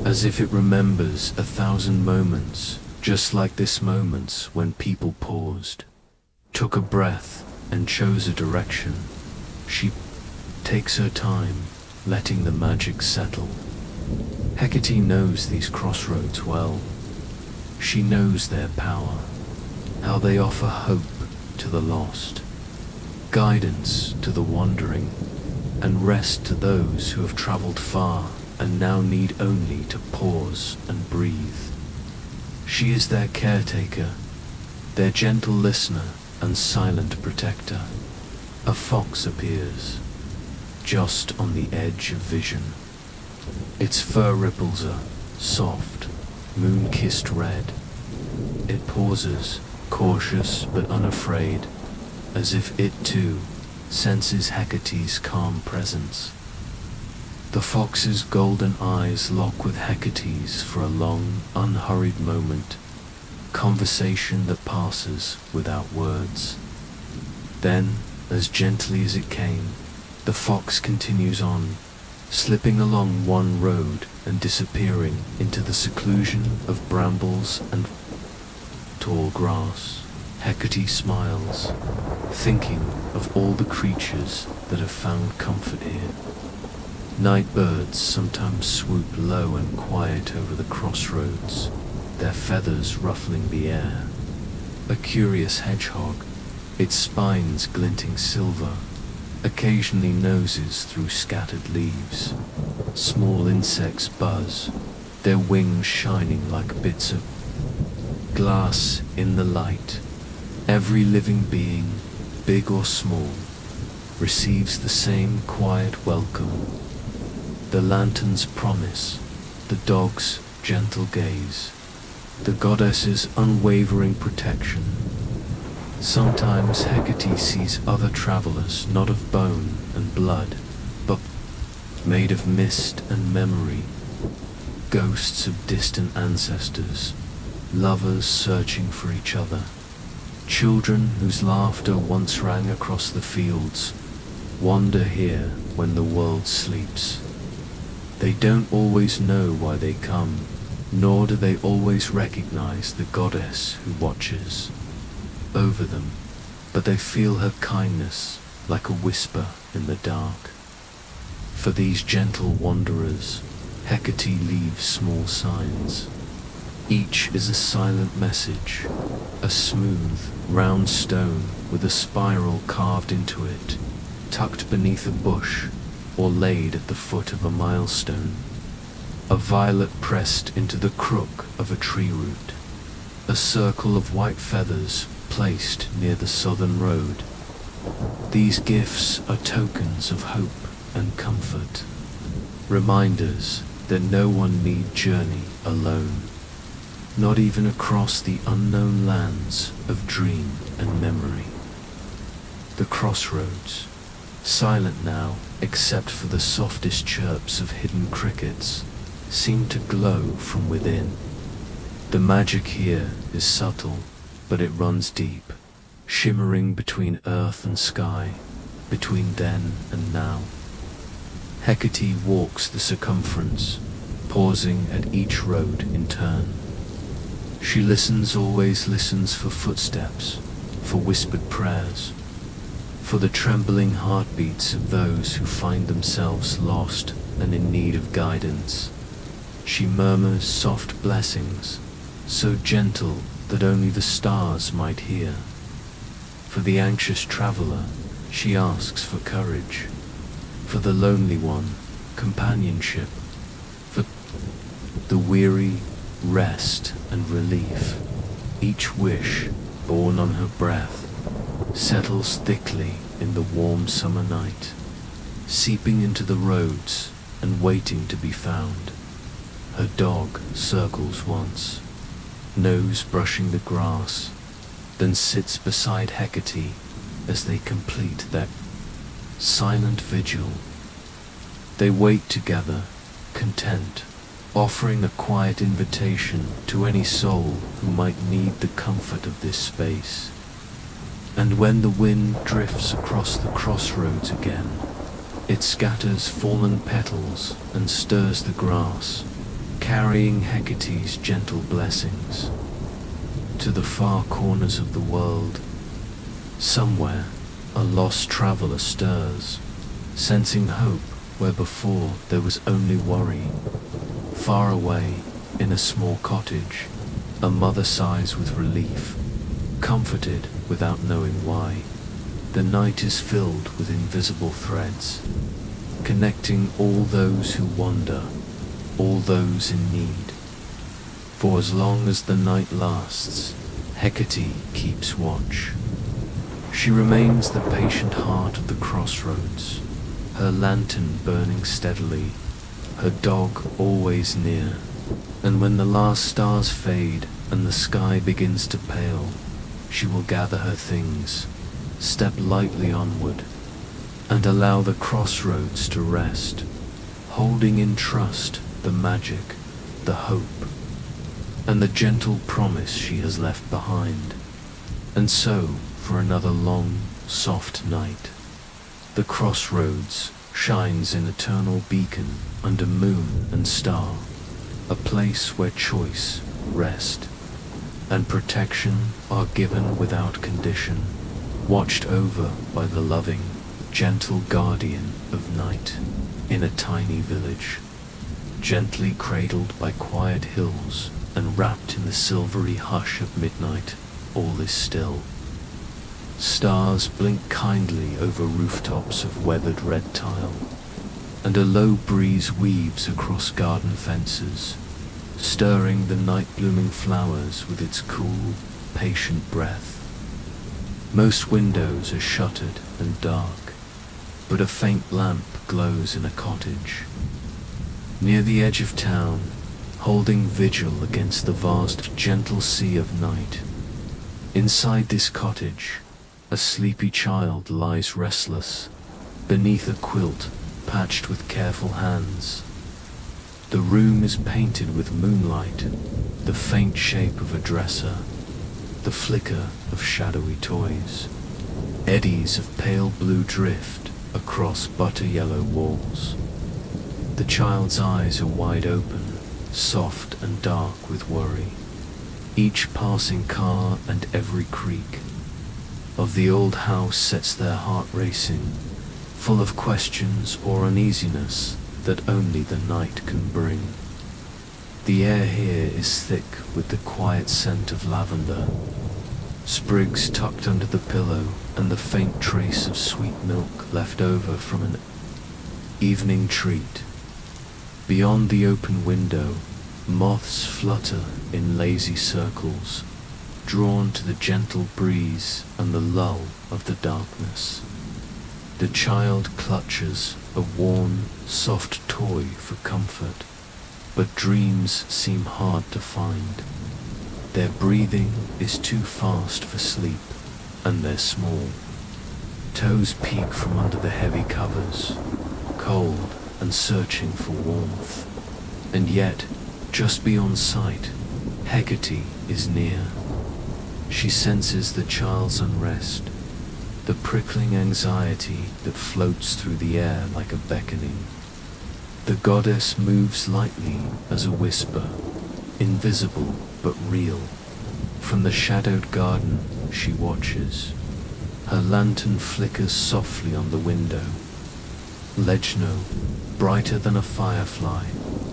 S1: as if it remembers 1,000 moments, just like this moment when people paused, took a breath, and chose a direction. She takes her time, letting the magic settle. Hecate knows these crossroads well. She knows their power, how they offer hope to the lost, guidance to the wandering, and rest to those who have traveled far and now need only to pause and breathe. She is their caretaker, their gentle listener and silent protector. A fox appears, just on the edge of vision. Its fur ripples a soft, moon-kissed red. It pauses, cautious but unafraid, as if it too senses Hecate's calm presence. The fox's golden eyes lock with Hecate's for a long, unhurried moment, conversation that passes without words. Then, as gently as it came, the fox continues on, slipping along one road and disappearing into the seclusion of brambles and tall grass. Hecate smiles, thinking of all the creatures that have found comfort here. Night birds sometimes swoop low and quiet over the crossroads, their feathers ruffling the air. A curious hedgehog, its spines glinting silver, occasionally noses through scattered leaves. Small insects buzz, their wings shining like bits of glass in the light. Every living being, big or small, receives the same quiet welcome. The lantern's promise, the dog's gentle gaze, the goddess's unwavering protection. Sometimes Hecate sees other travelers not of bone and blood, but made of mist and memory, ghosts of distant ancestors, lovers searching for each other, children whose laughter once rang across the fields, wander here when the world sleeps. They don't always know why they come, nor do they always recognize the goddess who watches over them, but they feel her kindness like a whisper in the dark. For these gentle wanderers, Hecate leaves small signs. Each is a silent message, a smooth, round stone with a spiral carved into it, tucked beneath a bush or laid at the foot of a milestone. A violet pressed into the crook of a tree root, a circle of white feathers placed near the southern road. These gifts are tokens of hope and comfort, reminders that no one need journey alone, not even across the unknown lands of dream and memory. The crossroads, silent now except for the softest chirps of hidden crickets, seem to glow from within. The magic here is subtle, but it runs deep, shimmering between earth and sky, between then and now. Hecate walks the circumference, pausing at each road in turn. She listens, always listens for footsteps, for whispered prayers, for the trembling heartbeats of those who find themselves lost and in need of guidance. She murmurs soft blessings, so gentle that only the stars might hear. For the anxious traveler, she asks for courage. For the lonely one, companionship. For the weary, rest and relief. Each wish, born on her breath, settles thickly in the warm summer night, seeping into the roads and waiting to be found. Her dog circles once, nose brushing the grass, then sits beside Hecate as they complete their silent vigil. They wait together, content, offering a quiet invitation to any soul who might need the comfort of this space. And when the wind drifts across the crossroads again, it scatters fallen petals and stirs the grass, carrying Hecate's gentle blessings to the far corners of the world. Somewhere, a lost traveler stirs, sensing hope where before there was only worry. Far away, in a small cottage, a mother sighs with relief, comforted without knowing why. The night is filled with invisible threads, connecting all those who wander, all those in need. For as long as the night lasts, Hecate keeps watch. She remains the patient heart of the crossroads, her lantern burning steadily, her dog always near. And when the last stars fade and the sky begins to pale, she will gather her things, step lightly onward, and allow the crossroads to rest, holding in trust the magic, the hope, and the gentle promise she has left behind. And so, for another long, soft night, the crossroads shines an eternal beacon under moon and star, a place where choice, rest, and protection are given without condition, watched over by the loving, gentle guardian of night, in a tiny village, gently cradled by quiet hills and wrapped in the silvery hush of midnight. All is still. Stars blink kindly over rooftops of weathered red tile, and a low breeze weaves across garden fences, stirring the night-blooming flowers with its cool, patient breath. Most windows are shuttered and dark, but a faint lamp glows in a cottage near the edge of town, holding vigil against the vast, gentle sea of night. Inside this cottage, a sleepy child lies restless, beneath a quilt patched with careful hands. The room is painted with moonlight, the faint shape of a dresser, the flicker of shadowy toys, eddies of pale blue drift across butter-yellow walls. The child's eyes are wide open, soft and dark with worry. Each passing car and every creak of the old house sets their heart racing, full of questions or uneasiness that only the night can bring. The air here is thick with the quiet scent of lavender, sprigs tucked under the pillow, and the faint trace of sweet milk left over from an evening treat. Beyond the open window, moths flutter in lazy circles, drawn to the gentle breeze and the lull of the darkness. The child clutches a worn, soft toy for comfort, but dreams seem hard to find. Their breathing is too fast for sleep, and they're small. Toes peek from under the heavy covers, cold and searching for warmth. And yet, just beyond sight, Hecate is near. She senses the child's unrest, the prickling anxiety that floats through the air like a beckoning. The goddess moves lightly as a whisper, invisible but real. From the shadowed garden she watches. Her lantern flickers softly on the window. Legno, brighter than a firefly,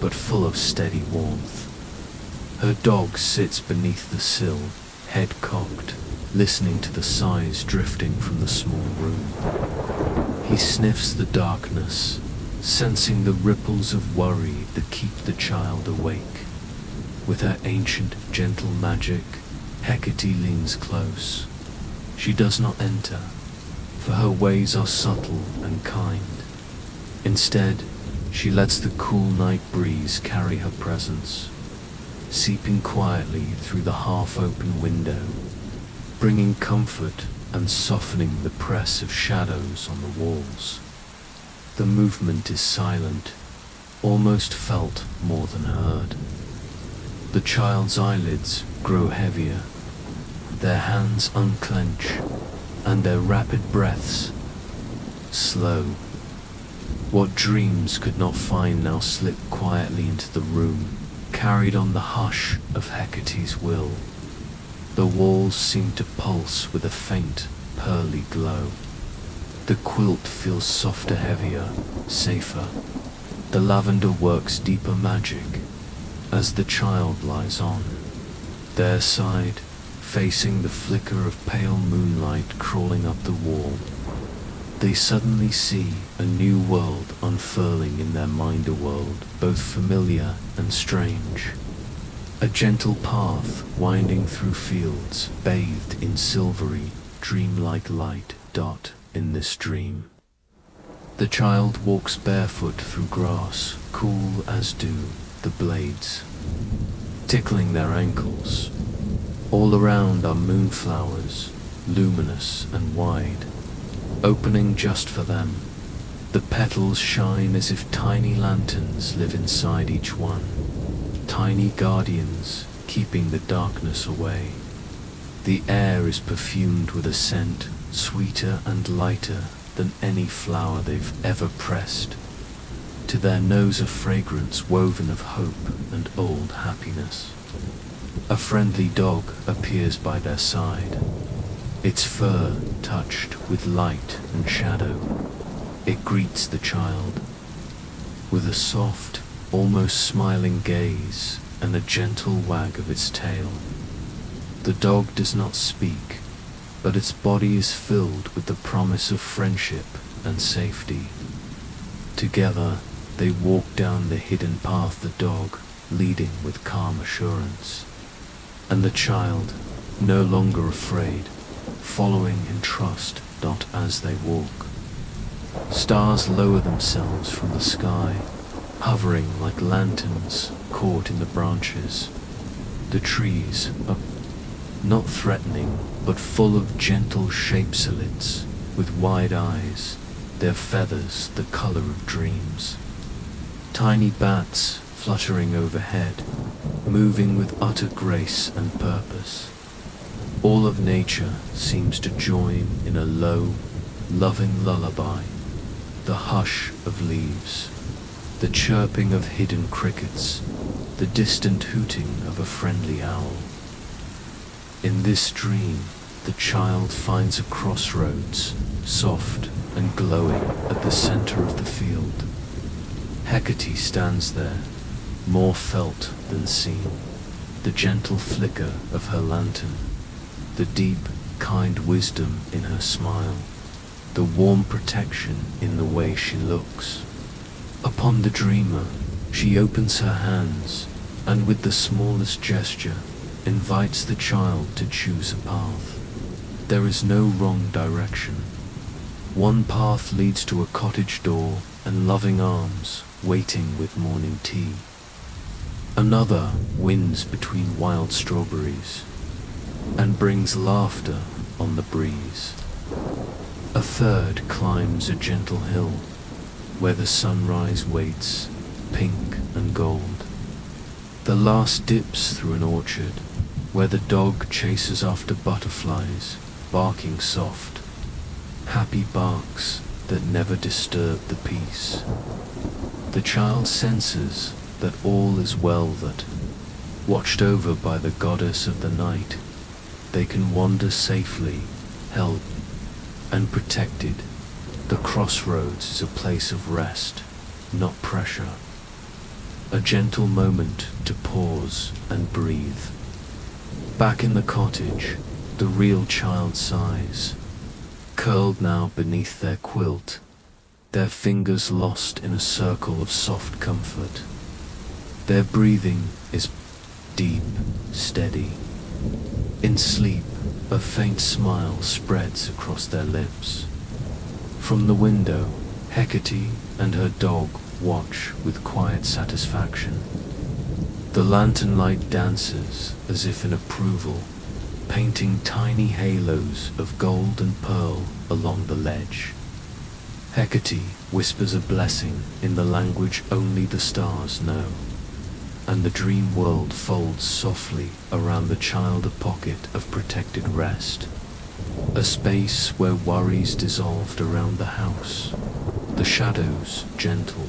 S1: but full of steady warmth. Her dog sits beneath the sill, head cocked, listening to the sighs drifting from the small room. He sniffs the darkness, sensing the ripples of worry that keep the child awake. With her ancient, gentle magic, Hecate leans close. She does not enter, for her ways are subtle and kind. Instead, she lets the cool night breeze carry her presence, seeping quietly through the half-open window, bringing comfort and softening the press of shadows on the walls. The movement is silent, almost felt more than heard. The child's eyelids grow heavier, their hands unclench, and their rapid breaths slow. What dreams could not find now slip quietly into the room, carried on the hush of Hecate's will. The walls seem to pulse with a faint, pearly glow. The quilt feels softer, heavier, safer. The lavender works deeper magic as the child lies on, their side, facing the flicker of pale moonlight crawling up the wall. They suddenly see a new world unfurling in their mind-a-world, both familiar and strange. A gentle path winding through fields, bathed in silvery, dreamlike light dot in this dream. The child walks barefoot through grass, cool as dew, the blades tickling their ankles. All around are moonflowers, luminous and wide, opening just for them. The petals shine as if tiny lanterns live inside each one, tiny guardians keeping the darkness away. The air is perfumed with a scent sweeter and lighter than any flower they've ever pressed. To their nose a fragrance woven of hope and old happiness. A friendly dog appears by their side, its fur touched with light and shadow. It greets the child with a soft, almost smiling gaze and a gentle wag of its tail. The dog does not speak, but its body is filled with the promise of friendship and safety. Together, they walk down the hidden path, the dog leading with calm assurance, and the child, no longer afraid, following in trust dot as they walk. Stars lower themselves from the sky, hovering like lanterns caught in the branches. The trees are not threatening, but full of gentle shape-solids with wide eyes, their feathers the color of dreams. Tiny bats fluttering overhead, moving with utter grace and purpose. All of nature seems to join in a low, loving lullaby. The hush of leaves, the chirping of hidden crickets, the distant hooting of a friendly owl. In this dream, the child finds a crossroads, soft and glowing at the center of the field. Hecate stands there, more felt than seen. The gentle flicker of her lantern, the deep, kind wisdom in her smile, the warm protection in the way she looks. Upon the dreamer, she opens her hands, and with the smallest gesture, invites the child to choose a path. There is no wrong direction. One path leads to a cottage door and loving arms waiting with morning tea. Another winds between wild strawberries and brings laughter on the breeze. A third climbs a gentle hill where the sunrise waits, pink and gold. The last dips through an orchard where the dog chases after butterflies, barking soft, happy barks that never disturb the peace. The child senses that all is well, that, watched over by the goddess of the night, they can wander safely, held and protected. The crossroads is a place of rest, not pressure. A gentle moment to pause and breathe. Back in the cottage, the real child sighs, curled now beneath their quilt, their fingers lost in a circle of soft comfort. Their breathing is deep, steady. In sleep, a faint smile spreads across their lips. From the window, Hecate and her dog watch with quiet satisfaction. The lantern light dances as if in approval, painting tiny halos of gold and pearl along the ledge. Hecate whispers a blessing in the language only the stars know, and the dream world folds softly around the child, a pocket of protected rest, a space where worries dissolved around the house, the shadows gentle,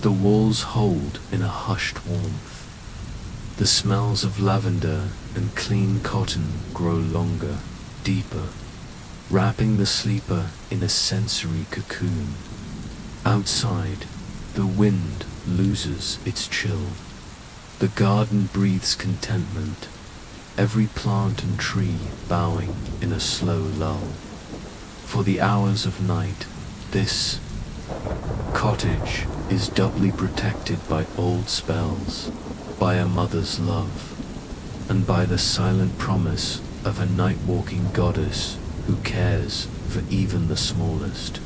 S1: the walls hold in a hushed warmth. The smells of lavender and clean cotton grow longer, deeper, wrapping the sleeper in a sensory cocoon. Outside, the wind loses its chill. The garden breathes contentment, every plant and tree bowing in a slow lull. For the hours of night, this cottage is doubly protected by old spells, by a mother's love, and by the silent promise of a night-walking goddess who cares for even the smallest.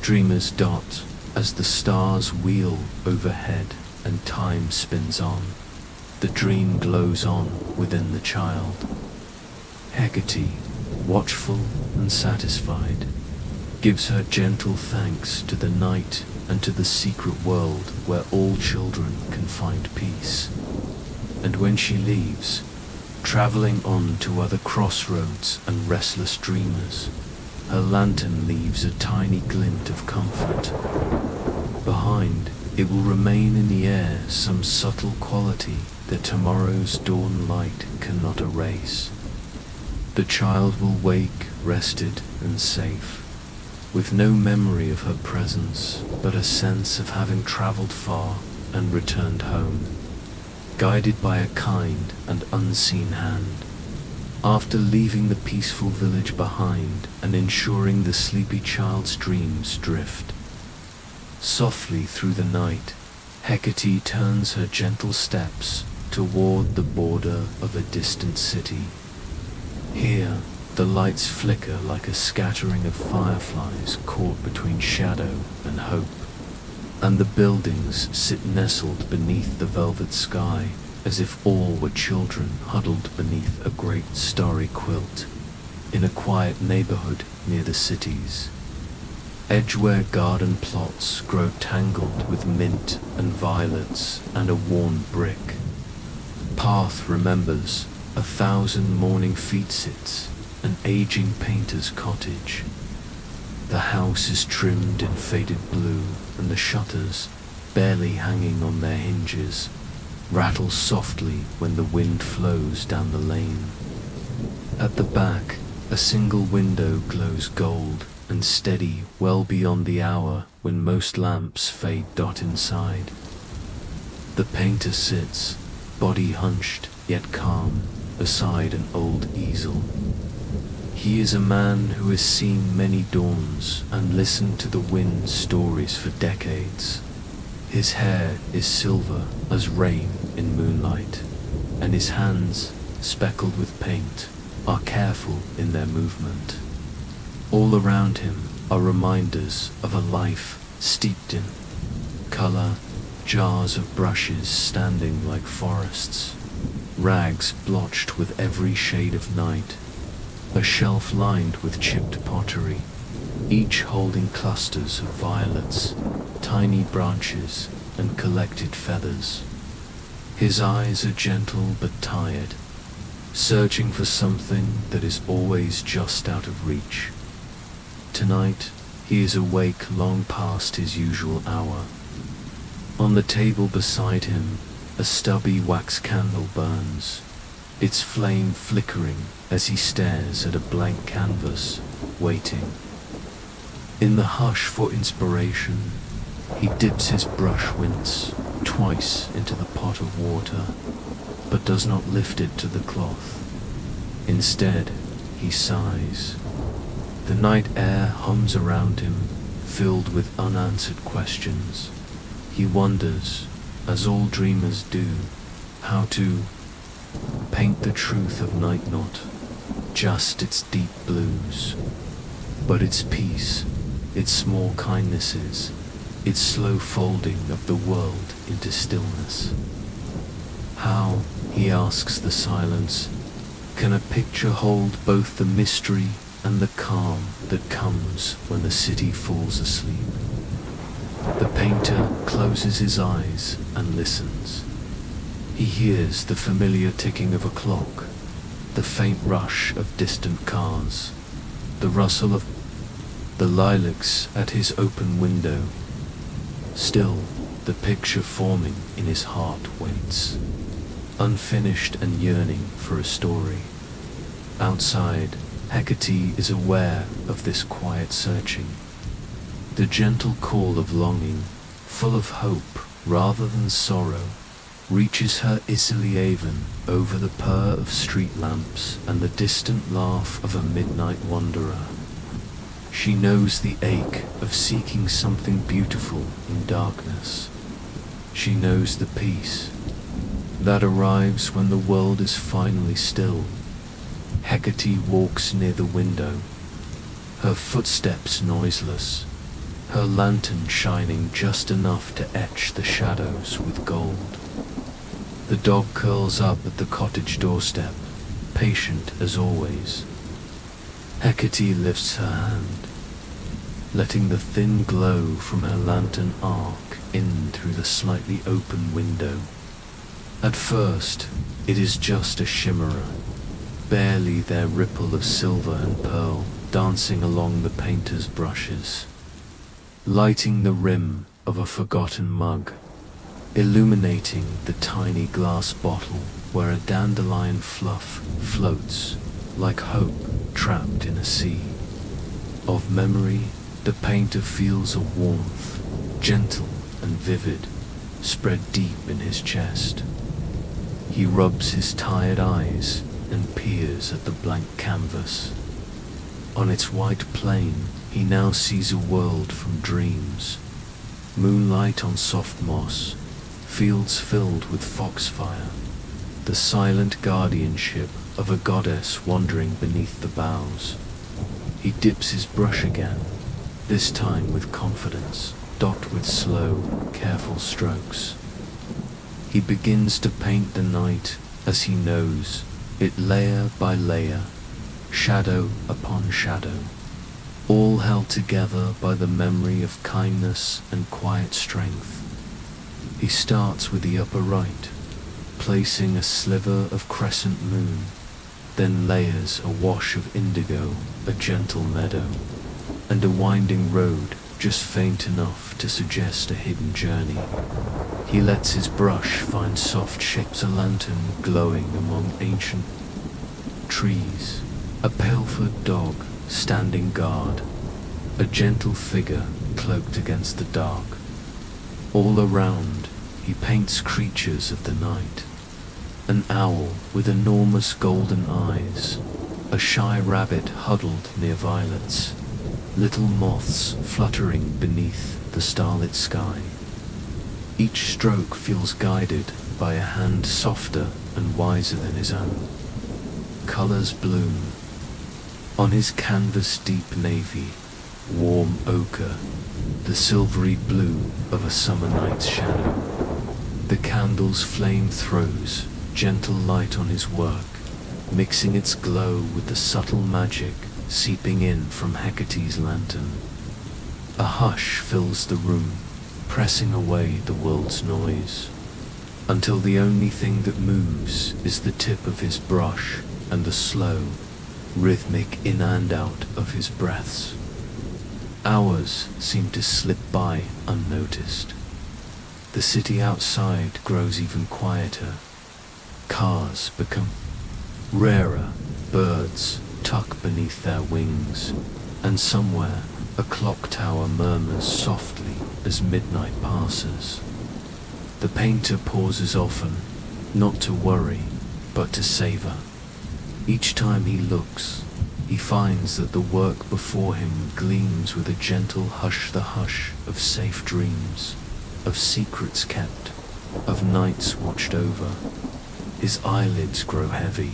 S1: Dreamers dot as the stars wheel overhead and time spins on. The dream glows on within the child. Hecate, watchful and satisfied, gives her gentle thanks to the night and to the secret world where all children can find peace. And when she leaves, traveling on to other crossroads and restless dreamers, her lantern leaves a tiny glint of comfort. Behind, it will remain in the air some subtle quality that tomorrow's dawn light cannot erase. The child will wake rested and safe, with no memory of her presence, but a sense of having traveled far and returned home, guided by a kind and unseen hand. After leaving the peaceful village behind and ensuring the sleepy child's dreams drift. Softly through the night, Hecate turns her gentle steps toward the border of a distant city. Here, the lights flicker like a scattering of fireflies caught between shadow and hope, and the buildings sit nestled beneath the velvet sky, as if all were children huddled beneath a great starry quilt, in a quiet neighborhood near the cities. Edgeware garden plots grow tangled with mint and violets and a worn brick. Path remembers 1,000 morning feet sits, an aging painter's cottage. The house is trimmed in faded blue, and the shutters, barely hanging on their hinges, rattle softly when the wind flows down the lane. At the back, a single window glows gold and steady well beyond the hour when most lamps fade inside. The painter sits, body hunched yet calm, beside an old easel. He is a man who has seen many dawns and listened to the wind's stories for decades. His hair is silver as rain in moonlight, and his hands, speckled with paint, are careful in their movement. All around him are reminders of a life steeped in color, jars of brushes standing like forests, rags blotched with every shade of night, a shelf lined with chipped pottery, each holding clusters of violets, tiny branches, and collected feathers. His eyes are gentle but tired, searching for something that is always just out of reach. Tonight, he is awake long past his usual hour. On the table beside him, a stubby wax candle burns, its flame flickering as he stares at a blank canvas, waiting. In the hush for inspiration, he dips his brush once, twice into the pot of water, but does not lift it to the cloth. Instead, he sighs. The night air hums around him, filled with unanswered questions. He wonders, as all dreamers do, how to paint the truth of night, not just its deep blues, but its peace, its small kindnesses, its slow folding of the world into stillness. How, he asks the silence, can a picture hold both the mystery and the calm that comes when the city falls asleep? The painter closes his eyes and listens. He hears the familiar ticking of a clock, the faint rush of distant cars, the rustle of the lilacs at his open window. Still, the picture forming in his heart waits, unfinished and yearning for a story. Outside, Hecate is aware of this quiet searching. The gentle call of longing, full of hope rather than sorrow, reaches her easily even over the purr of street lamps and the distant laugh of a midnight wanderer. She knows the ache of seeking something beautiful in darkness. She knows the peace that arrives when the world is finally still. Hecate walks near the window, her footsteps noiseless, her lantern shining just enough to etch the shadows with gold. The dog curls up at the cottage doorstep, patient as always. Hecate lifts her hand, letting the thin glow from her lantern arc in through the slightly open window. At first, it is just a shimmerer, barely their ripple of silver and pearl dancing along the painter's brushes, lighting the rim of a forgotten mug, illuminating the tiny glass bottle where a dandelion fluff floats like hope trapped in a sea. Of memory, the painter feels a warmth, gentle and vivid, spread deep in his chest. He rubs his tired eyes and peers at the blank canvas. On its white plain, he now sees a world from dreams. Moonlight on soft moss, fields filled with foxfire, the silent guardianship of a goddess wandering beneath the boughs. He dips his brush again, this time with confidence, dot with slow, careful strokes. He begins to paint the night as he knows it, layer by layer, shadow upon shadow, all held together by the memory of kindness and quiet strength. He starts with the upper right, placing a sliver of crescent moon, then layers a wash of indigo, a gentle meadow, and a winding road just faint enough to suggest a hidden journey. He lets his brush find soft shapes, a lantern glowing among ancient trees, a pale-furred dog standing guard, a gentle figure cloaked against the dark. All around, he paints creatures of the night. An owl with enormous golden eyes, a shy rabbit huddled near violets, little moths fluttering beneath the starlit sky. Each stroke feels guided by a hand softer and wiser than his own. Colors bloom. On his canvas deep navy, warm ochre, the silvery blue of a summer night's shadow. The candle's flame throws gentle light on his work, mixing its glow with the subtle magic seeping in from Hecate's lantern. A hush fills the room, pressing away the world's noise, until the only thing that moves is the tip of his brush and the slow, rhythmic in and out of his breaths. Hours seem to slip by unnoticed. The city outside grows even quieter. Cars become rarer, birds tuck beneath their wings, and somewhere a clock tower murmurs softly as midnight passes. The painter pauses often, not to worry, but to savor. Each time he looks, he finds that the work before him gleams with a gentle hush-the-hush of safe dreams, of secrets kept, of nights watched over. His eyelids grow heavy.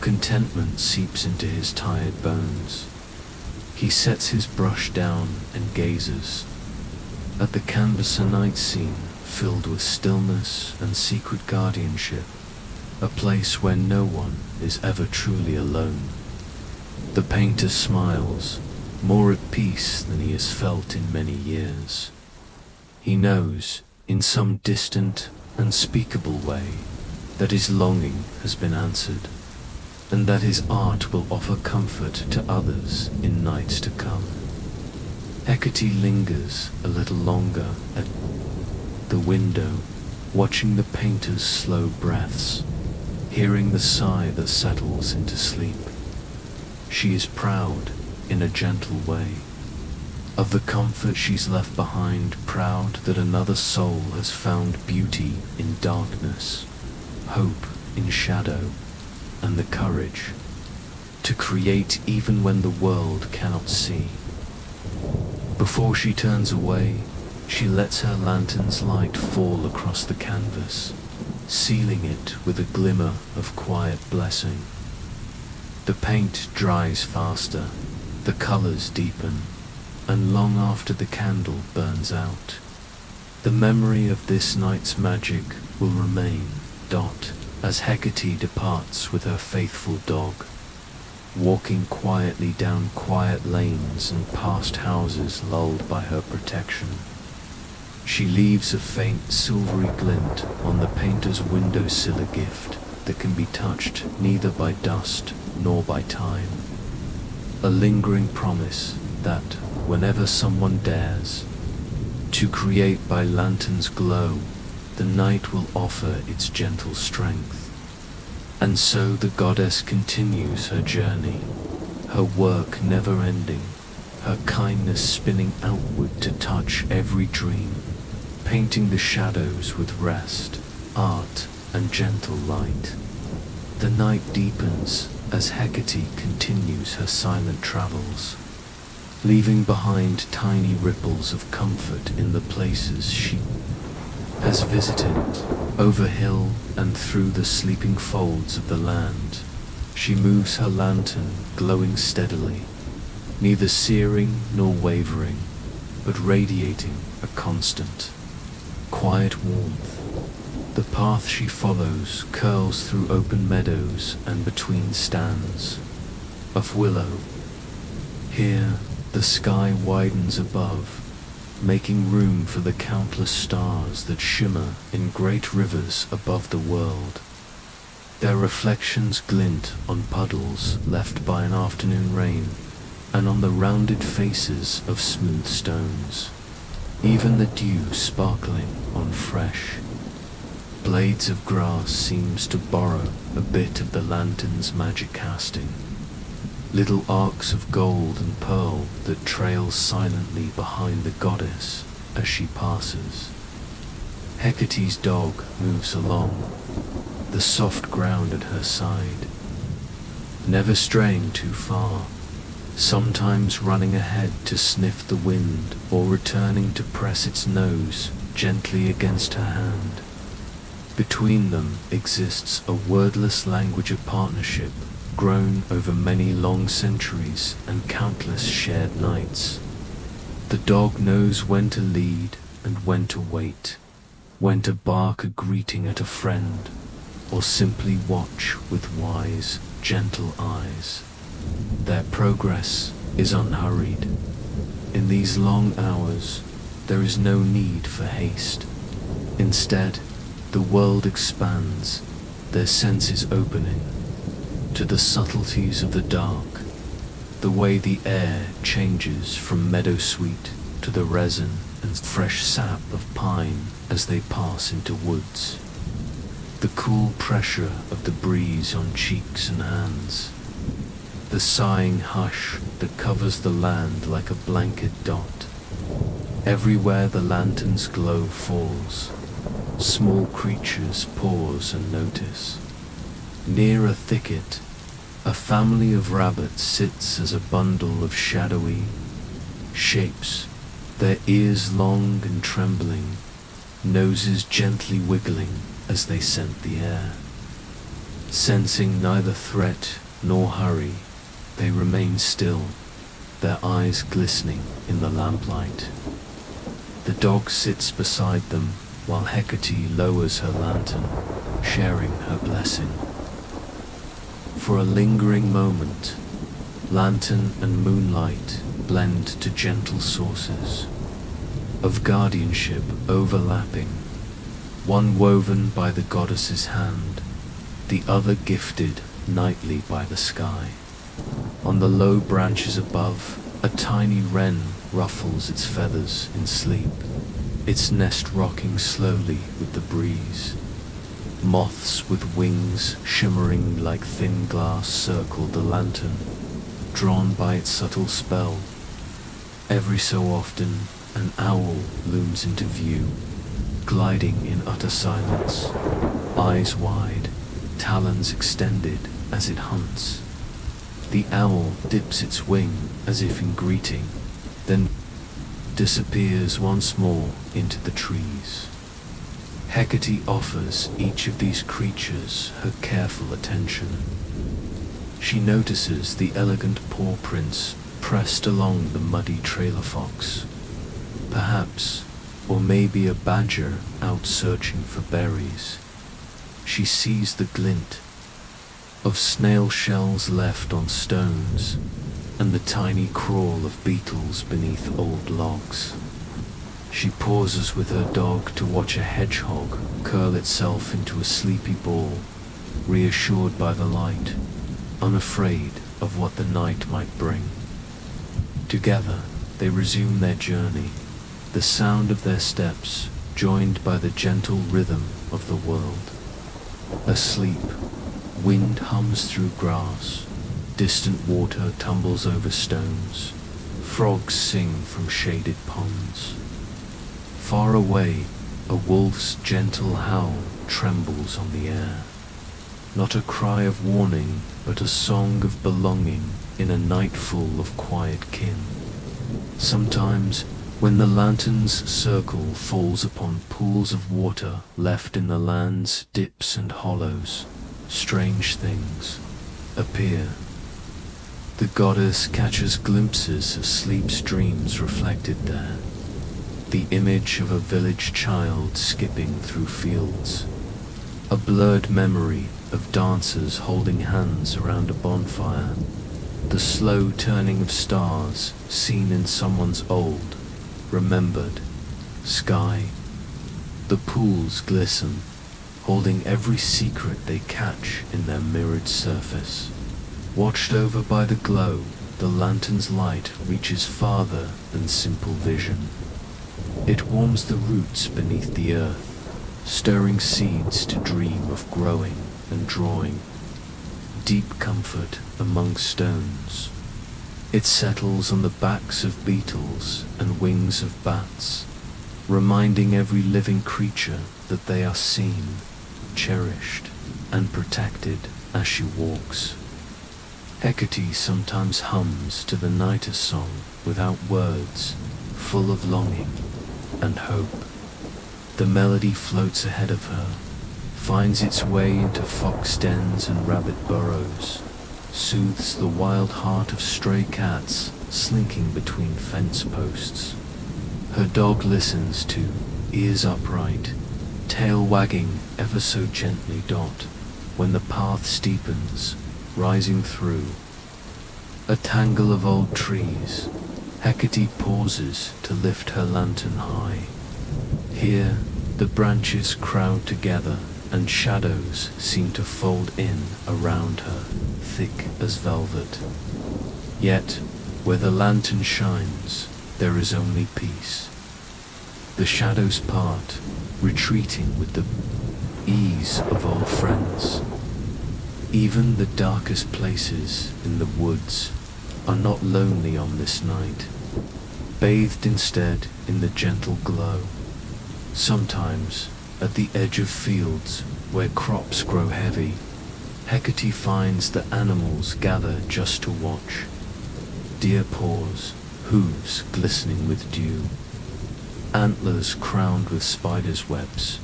S1: Contentment seeps into his tired bones. He sets his brush down and gazes at the canvas a night scene filled with stillness and secret guardianship, a place where no one is ever truly alone. The painter smiles, more at peace than he has felt in many years. He knows, in some distant, unspeakable way, that his longing has been answered, and that his art will offer comfort to others in nights to come. Hecate lingers a little longer at the window, watching the painter's slow breaths, hearing the sigh that settles into sleep. She is proud, in a gentle way, of the comfort she's left behind, proud that another soul has found beauty in darkness, hope in shadow, and the courage to create even when the world cannot see. Before she turns away, she lets her lantern's light fall across the canvas, sealing it with a glimmer of quiet blessing. The paint dries faster, the colors deepen, and long after the candle burns out, the memory of this night's magic will remain, as Hecate departs with her faithful dog, walking quietly down quiet lanes and past houses lulled by her protection. She leaves a faint silvery glint on the painter's windowsill, a gift that can be touched neither by dust nor by time. A lingering promise that, whenever someone dares to create by lantern's glow, the night will offer its gentle strength. And so the goddess continues her journey, her work never ending, her kindness spinning outward to touch every dream, painting the shadows with rest, art, and gentle light. The night deepens as Hecate continues her silent travels, leaving behind tiny ripples of comfort in the places she has visited. Over hill and through the sleeping folds of the land, she moves her lantern, glowing steadily, neither searing nor wavering, but radiating a constant, quiet warmth. The path she follows curls through open meadows and between stands of willow. Here the sky widens above, making room for the countless stars that shimmer in great rivers above the world. Their reflections glint on puddles left by an afternoon rain, and on the rounded faces of smooth stones, even the dew sparkling on fresh blades of grass seems to borrow a bit of the lantern's magic casting. Little arcs of gold and pearl that trail silently behind the goddess as she passes. Hecate's dog moves along, the soft ground at her side, never straying too far, sometimes running ahead to sniff the wind or returning to press its nose gently against her hand. Between them exists a wordless language of partnership, grown over many long centuries and countless shared nights. The dog knows when to lead and when to wait, when to bark a greeting at a friend, or simply watch with wise, gentle eyes. Their progress is unhurried. In these long hours, there is no need for haste. Instead, the world expands, their senses opening to the subtleties of the dark, the way the air changes from meadowsweet to the resin and fresh sap of pine as they pass into woods. The cool pressure of the breeze on cheeks and hands, the sighing hush that covers the land like a blanket dot. Everywhere the lantern's glow falls, small creatures pause and notice. Near a thicket, a family of rabbits sits as a bundle of shadowy shapes, their ears long and trembling, noses gently wiggling as they scent the air. Sensing neither threat nor hurry, they remain still, their eyes glistening in the lamplight. The dog sits beside them while Hecate lowers her lantern, sharing her blessing. For a lingering moment, lantern and moonlight blend to gentle sources of guardianship overlapping, one woven by the goddess's hand, the other gifted nightly by the sky. On the low branches above, a tiny wren ruffles its feathers in sleep, its nest rocking slowly with the breeze. Moths with wings shimmering like thin glass circle the lantern, drawn by its subtle spell. Every so often, an owl looms into view, gliding in utter silence, eyes wide, talons extended as it hunts. The owl dips its wing as if in greeting, then disappears once more into the trees. Hecate offers each of these creatures her careful attention. She notices the elegant paw prints pressed along the muddy trailer fox. Perhaps, or maybe a badger out searching for berries. She sees the glint of snail shells left on stones and the tiny crawl of beetles beneath old logs. She pauses with her dog to watch a hedgehog curl itself into a sleepy ball, reassured by the light, unafraid of what the night might bring. Together, they resume their journey, the sound of their steps joined by the gentle rhythm of the world. Asleep, wind hums through grass, distant water tumbles over stones, frogs sing from shaded ponds. Far away, a wolf's gentle howl trembles on the air. Not a cry of warning, but a song of belonging in a night full of quiet kin. Sometimes, when the lantern's circle falls upon pools of water left in the land's dips and hollows, strange things appear. The goddess catches glimpses of sleep's dreams reflected there. The image of a village child skipping through fields, a blurred memory of dancers holding hands around a bonfire, the slow turning of stars seen in someone's old, remembered sky. The pools glisten, holding every secret they catch in their mirrored surface. Watched over by the glow, the lantern's light reaches farther than simple vision. It warms the roots beneath the earth, stirring seeds to dream of growing and drawing. Deep comfort among stones. It settles on the backs of beetles and wings of bats, reminding every living creature that they are seen, cherished, and protected as she walks. Hecate sometimes hums to the night a song without words, full of longing and hope. The melody floats ahead of her, finds its way into fox dens and rabbit burrows, soothes the wild heart of stray cats slinking between fence posts. Her dog listens to, ears upright, tail wagging ever so gently when the path steepens, rising through a tangle of old trees. Hecate pauses to lift her lantern high. Here the branches crowd together and shadows seem to fold in around her, thick as velvet. Yet, where the lantern shines, there is only peace. The shadows part, retreating with the ease of old friends. Even the darkest places in the woods are not lonely on this night, bathed instead in the gentle glow. Sometimes, at the edge of fields where crops grow heavy, Hecate finds that animals gather just to watch. Deer paws, hooves glistening with dew, antlers crowned with spiders' webs.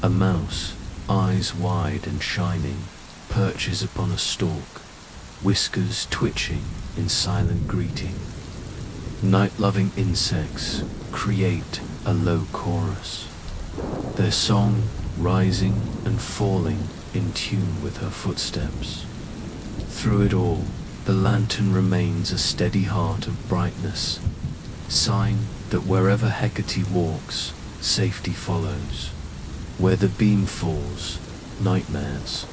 S1: A mouse, eyes wide and shining, perches upon a stalk, whiskers twitching in silent greeting. Night-loving insects create a low chorus, their song rising and falling in tune with her footsteps. Through it all, the lantern remains a steady heart of brightness, sign that wherever Hecate walks, safety follows. Where the beam falls, nightmares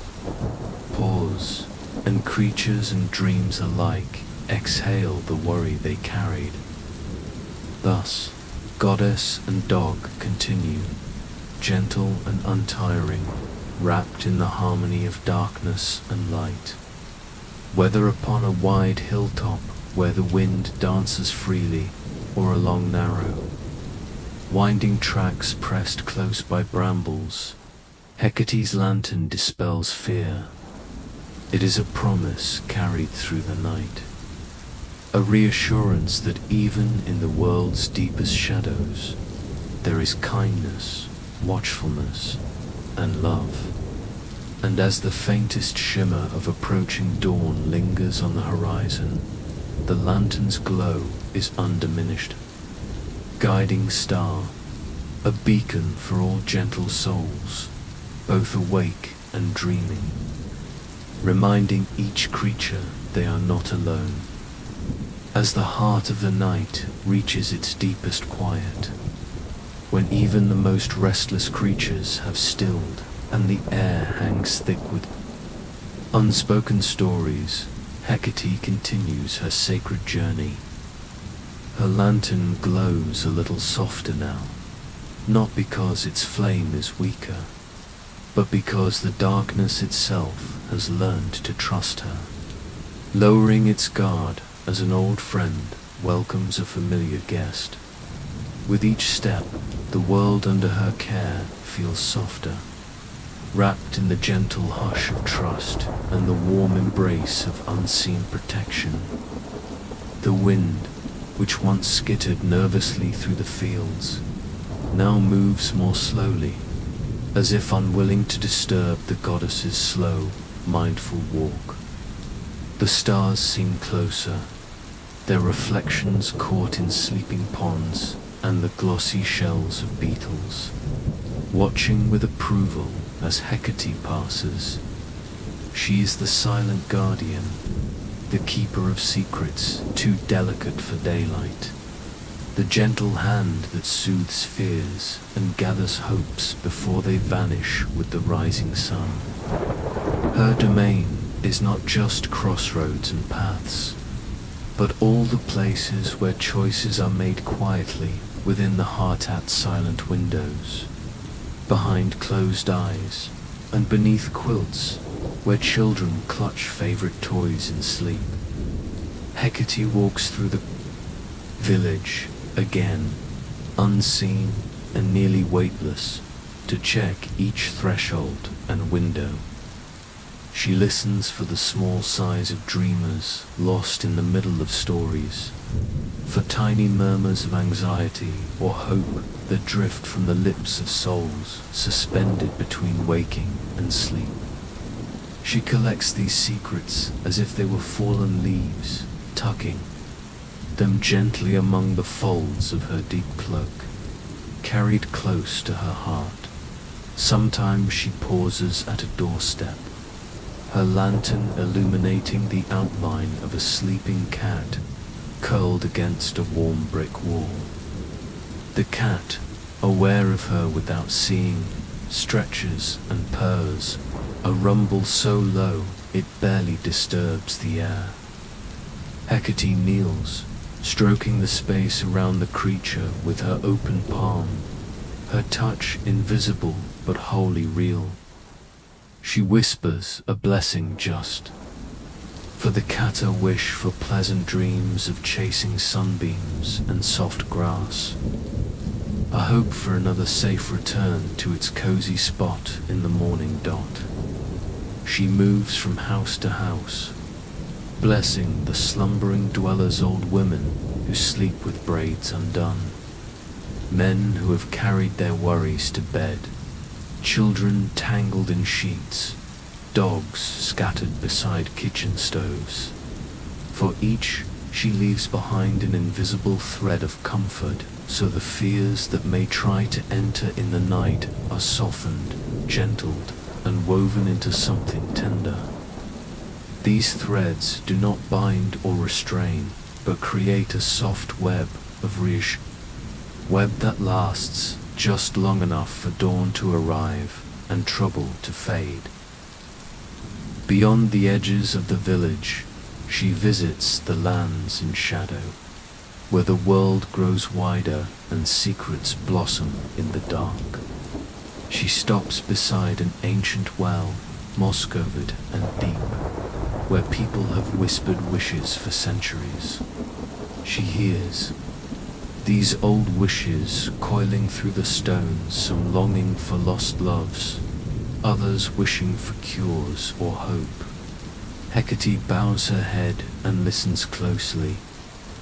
S1: pause, and creatures and dreams alike exhale the worry they carried. Thus, goddess and dog continue, gentle and untiring, wrapped in the harmony of darkness and light. Whether upon a wide hilltop where the wind dances freely, or along narrow, winding tracks pressed close by brambles, Hecate's lantern dispels fear. It is a promise carried through the night, a reassurance that even in the world's deepest shadows, there is kindness, watchfulness, and love. And as the faintest shimmer of approaching dawn lingers on the horizon, the lantern's glow is undiminished. Guiding star, a beacon for all gentle souls, both awake and dreaming, reminding each creature they are not alone. As the heart of the night reaches its deepest quiet, when even the most restless creatures have stilled and the air hangs thick with unspoken stories, Hecate continues her sacred journey. Her lantern glows a little softer now, not because its flame is weaker, but because the darkness itself has learned to trust her, lowering its guard as an old friend welcomes a familiar guest. With each step, the world under her care feels softer, wrapped in the gentle hush of trust and the warm embrace of unseen protection. The wind, which once skittered nervously through the fields, now moves more slowly, as if unwilling to disturb the goddess's slow, mindful walk. The stars seem closer, their reflections caught in sleeping ponds and the glossy shells of beetles, watching with approval as Hecate passes. She is the silent guardian, the keeper of secrets too delicate for daylight, the gentle hand that soothes fears and gathers hopes before they vanish with the rising sun. Her domain is not just crossroads and paths, but all the places where choices are made quietly within the heart-at silent windows, behind closed eyes, and beneath quilts where children clutch favorite toys in sleep. Hecate walks through the village again, unseen and nearly weightless, to check each threshold and window. She listens for the small sighs of dreamers lost in the middle of stories, for tiny murmurs of anxiety or hope that drift from the lips of souls suspended between waking and sleep. She collects these secrets as if they were fallen leaves, tucking them gently among the folds of her deep cloak, carried close to her heart. Sometimes she pauses at a doorstep, her lantern illuminating the outline of a sleeping cat curled against a warm brick wall. The cat, aware of her without seeing, stretches and purrs, a rumble so low it barely disturbs the air. Hecate kneels, stroking the space around the creature with her open palm, her touch invisible but wholly real. She whispers a blessing just, for the cat a wish for pleasant dreams of chasing sunbeams and soft grass, a hope for another safe return to its cozy spot in the morning dot. She moves from house to house, blessing the slumbering dwellers, old women who sleep with braids undone, men who have carried their worries to bed, children tangled in sheets, dogs scattered beside kitchen stoves. For each she leaves behind an invisible thread of comfort, so the fears that may try to enter in the night are softened, gentled, and woven into something tender. These threads do not bind or restrain, but create a soft web of web that lasts just long enough for dawn to arrive and trouble to fade. Beyond the edges of the village, she visits the lands in shadow, where the world grows wider and secrets blossom in the dark. She stops beside an ancient well, moss-covered and deep, where people have whispered wishes for centuries. She hears these old wishes coiling through the stones, some longing for lost loves, others wishing for cures or hope. Hecate bows her head and listens closely,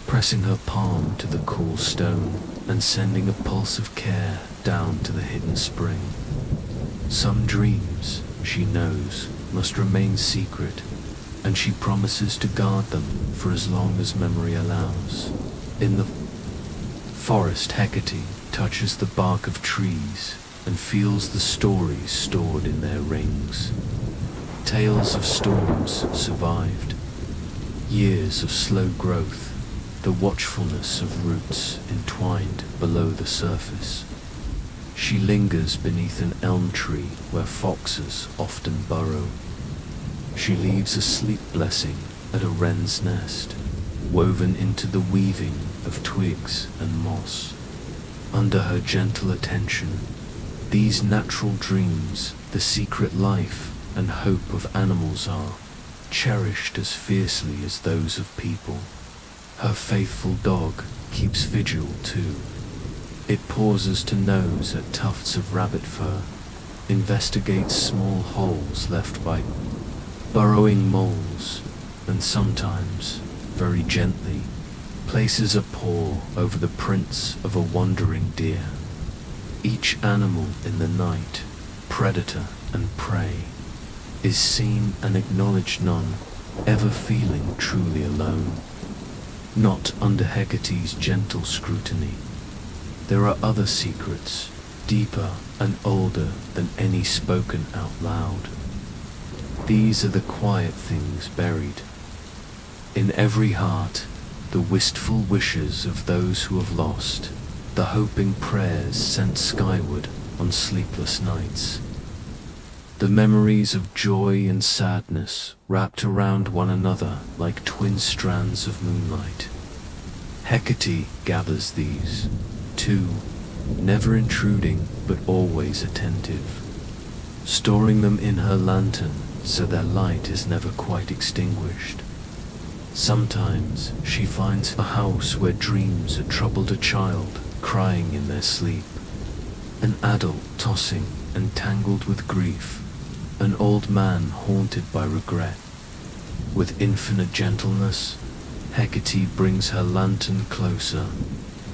S1: pressing her palm to the cool stone and sending a pulse of care down to the hidden spring. Some dreams, she knows, must remain secret, and she promises to guard them for as long as memory allows. In the forest, Hecate touches the bark of trees and feels the stories stored in their rings. Tales of storms survived, years of slow growth, the watchfulness of roots entwined below the surface. She lingers beneath an elm tree where foxes often burrow. She leaves a sleep blessing at a wren's nest, woven into the weaving of twigs and moss. Under her gentle attention, these natural dreams, the secret life and hope of animals, are cherished as fiercely as those of people. Her faithful dog keeps vigil too. It pauses to nose at tufts of rabbit fur, investigates small holes left by burrowing moles, and sometimes, very gently, places a paw over the prints of a wandering deer. Each animal in the night, predator and prey, is seen and acknowledged, none ever feeling truly alone. Not under Hecate's gentle scrutiny. There are other secrets, deeper and older than any spoken out loud. These are the quiet things buried in every heart, the wistful wishes of those who have lost, the hoping prayers sent skyward on sleepless nights, the memories of joy and sadness wrapped around one another like twin strands of moonlight. Hecate gathers these, too, never intruding but always attentive, storing them in her lantern so their light is never quite extinguished. Sometimes she finds a house where dreams had troubled a child crying in their sleep, An adult tossing and tangled with grief, an old man haunted by regret. With infinite gentleness, Hecate brings her lantern closer,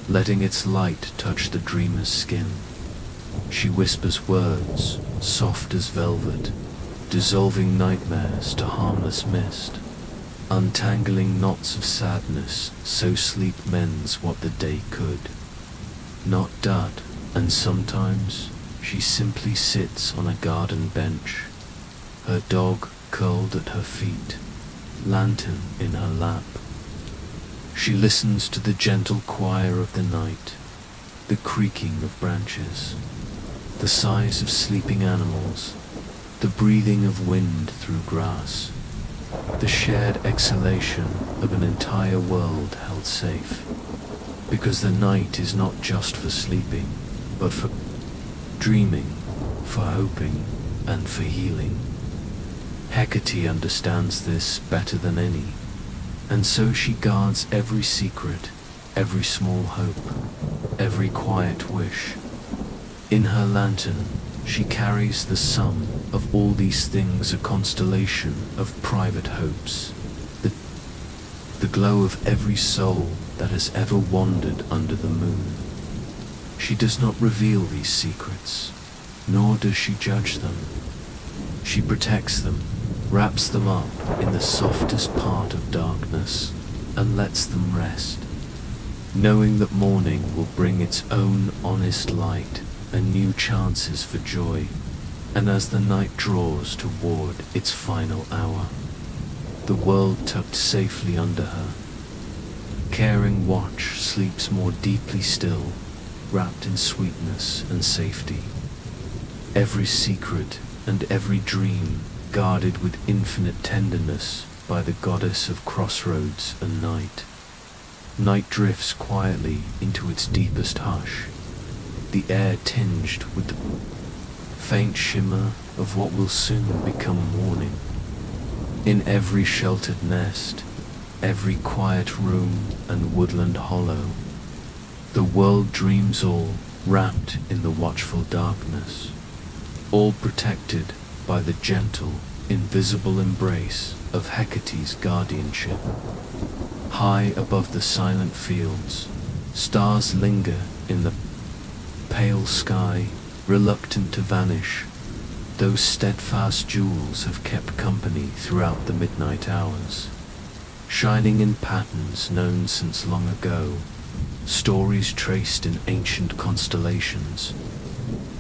S1: letting its light touch the dreamer's skin. She whispers words, soft as velvet, dissolving nightmares to harmless mist, untangling knots of sadness so sleep mends what the day could not dud. And sometimes she simply sits on a garden bench, her dog curled at her feet, lantern in her lap. She listens to the gentle choir of the night, the creaking of branches, the sighs of sleeping animals, the breathing of wind through grass, the shared exhalation of an entire world held safe. Because the night is not just for sleeping, but for dreaming, for hoping, and for healing. Hecate understands this better than any, and so she guards every secret, every small hope, every quiet wish. In her lantern, she carries the sum of all these things, a constellation of private hopes, the glow of every soul that has ever wandered under the moon. She does not reveal these secrets, nor does she judge them. She protects them, wraps them up in the softest part of darkness, and lets them rest, knowing that morning will bring its own honest light and new chances for joy. And as the night draws toward its final hour, the world tucked safely under her, caring watch sleeps more deeply still, wrapped in sweetness and safety. Every secret and every dream guarded with infinite tenderness by the goddess of crossroads and night. Night drifts quietly into its deepest hush, the air tinged with the faint shimmer of what will soon become morning. In every sheltered nest, every quiet room and woodland hollow, the world dreams, all wrapped in the watchful darkness, all protected by the gentle, invisible embrace of Hecate's guardianship. High above the silent fields, stars linger in the pale sky, reluctant to vanish. Those steadfast jewels have kept company throughout the midnight hours, shining in patterns known since long ago, stories traced in ancient constellations.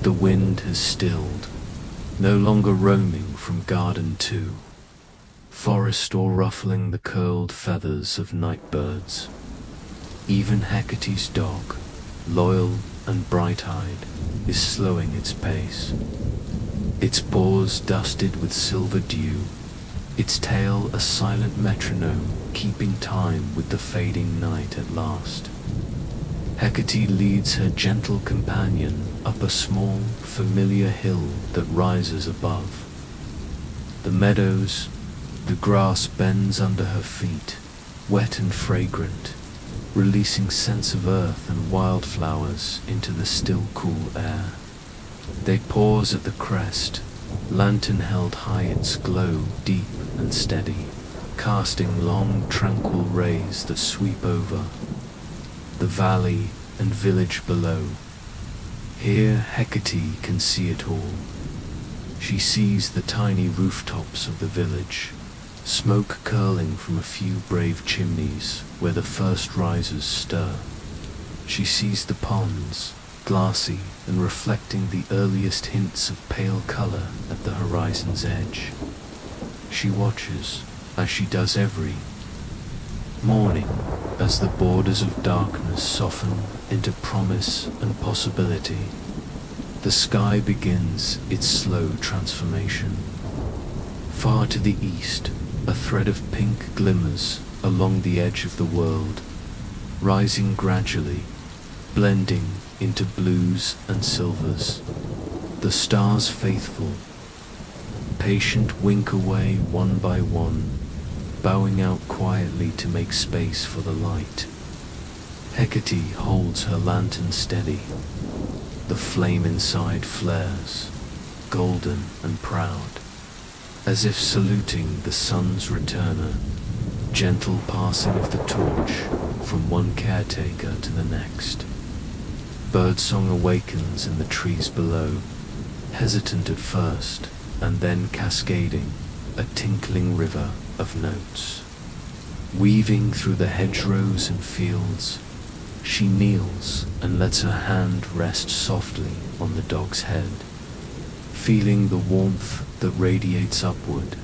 S1: The wind has stilled, no longer roaming from garden to forest or ruffling the curled feathers of night birds. Even Hecate's dog, loyal and bright-eyed, is slowing its pace, its paws dusted with silver dew, its tail a silent metronome keeping time with the fading night at last. Hecate leads her gentle companion up a small, familiar hill that rises above. The meadows, the grass bends under her feet, wet and fragrant, releasing scents of earth and wildflowers into the still cool air. They pause at the crest, lantern held high, its glow deep and steady, casting long tranquil rays that sweep over the valley and village below. Here Hecate can see it all. She sees the tiny rooftops of the village, smoke curling from a few brave chimneys where the first risers stir. She sees the ponds, glassy and reflecting the earliest hints of pale color at the horizon's edge. She watches, as she does every morning, as the borders of darkness soften into promise and possibility. The sky begins its slow transformation. Far to the east, a thread of pink glimmers along the edge of the world, rising gradually, blending into blues and silvers. The stars faithful, patient, wink away one by one, bowing out quietly to make space for the light. Hecate holds her lantern steady, the flame inside flares, golden and proud, as if saluting the sun's returner, gentle passing of the torch from one caretaker to the next. Birdsong awakens in the trees below, hesitant at first, and then cascading, a tinkling river of notes. Weaving through the hedgerows and fields, she kneels and lets her hand rest softly on the dog's head, feeling the warmth that radiates upward.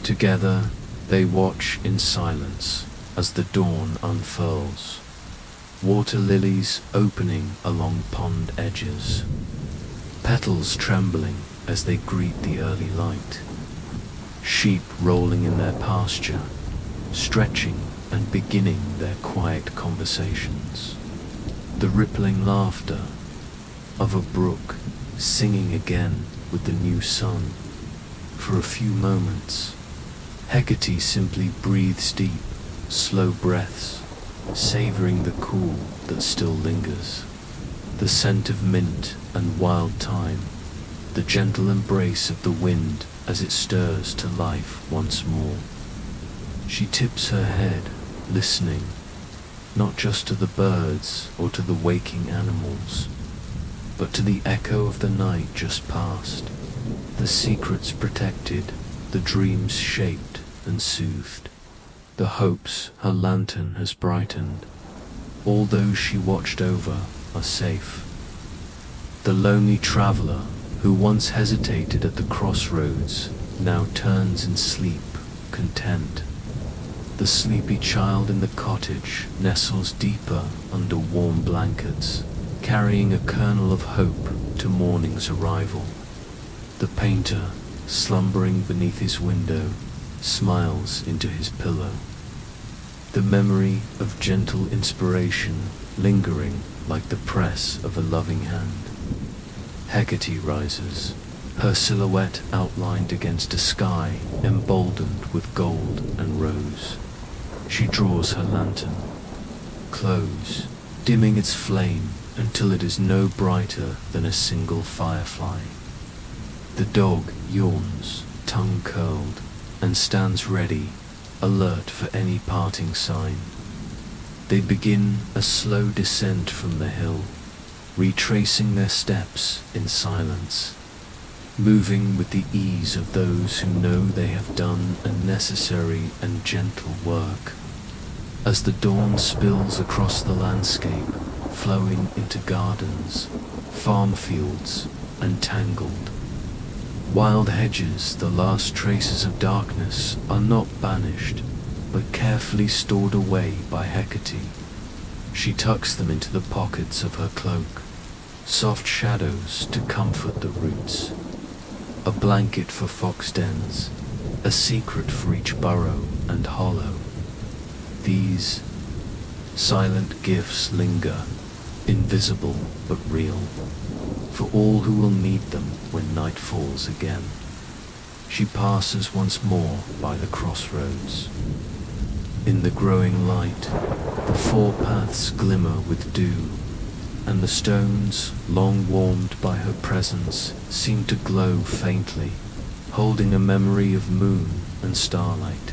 S1: Together, they watch in silence as the dawn unfurls, water lilies opening along pond edges, petals trembling as they greet the early light, sheep rolling in their pasture, stretching and beginning their quiet conversations, the rippling laughter of a brook singing again with the new sun. For a few moments, Hecate simply breathes deep, slow breaths, savoring the cool that still lingers, the scent of mint and wild thyme, the gentle embrace of the wind as it stirs to life once more. She tips her head, listening, not just to the birds or to the waking animals, but to the echo of the night just past, the secrets protected, the dreams shaped and soothed, the hopes her lantern has brightened. All those she watched over are safe. The lonely traveler who once hesitated at the crossroads now turns in sleep, content. The sleepy child in the cottage nestles deeper under warm blankets, carrying a kernel of hope to morning's arrival. The painter, slumbering beneath his window, smiles into his pillow, the memory of gentle inspiration lingering like the press of a loving hand. Hecate rises, her silhouette outlined against a sky emboldened with gold and rose. She draws her lantern, close, dimming its flame until it is no brighter than a single firefly. The dog yawns, tongue curled, and stands ready, alert for any parting sign. They begin a slow descent from the hill, retracing their steps in silence, moving with the ease of those who know they have done a necessary and gentle work. As the dawn spills across the landscape, flowing into gardens, farm fields, and tangled wild hedges, the last traces of darkness are not banished, but carefully stored away by Hecate. She tucks them into the pockets of her cloak, soft shadows to comfort the roots, a blanket for fox dens, a secret for each burrow and hollow. These silent gifts linger, invisible but real, for all who will need them when night falls again. She passes once more by the crossroads. In the growing light, the four paths glimmer with dew, and the stones, long warmed by her presence, seem to glow faintly, holding a memory of moon and starlight.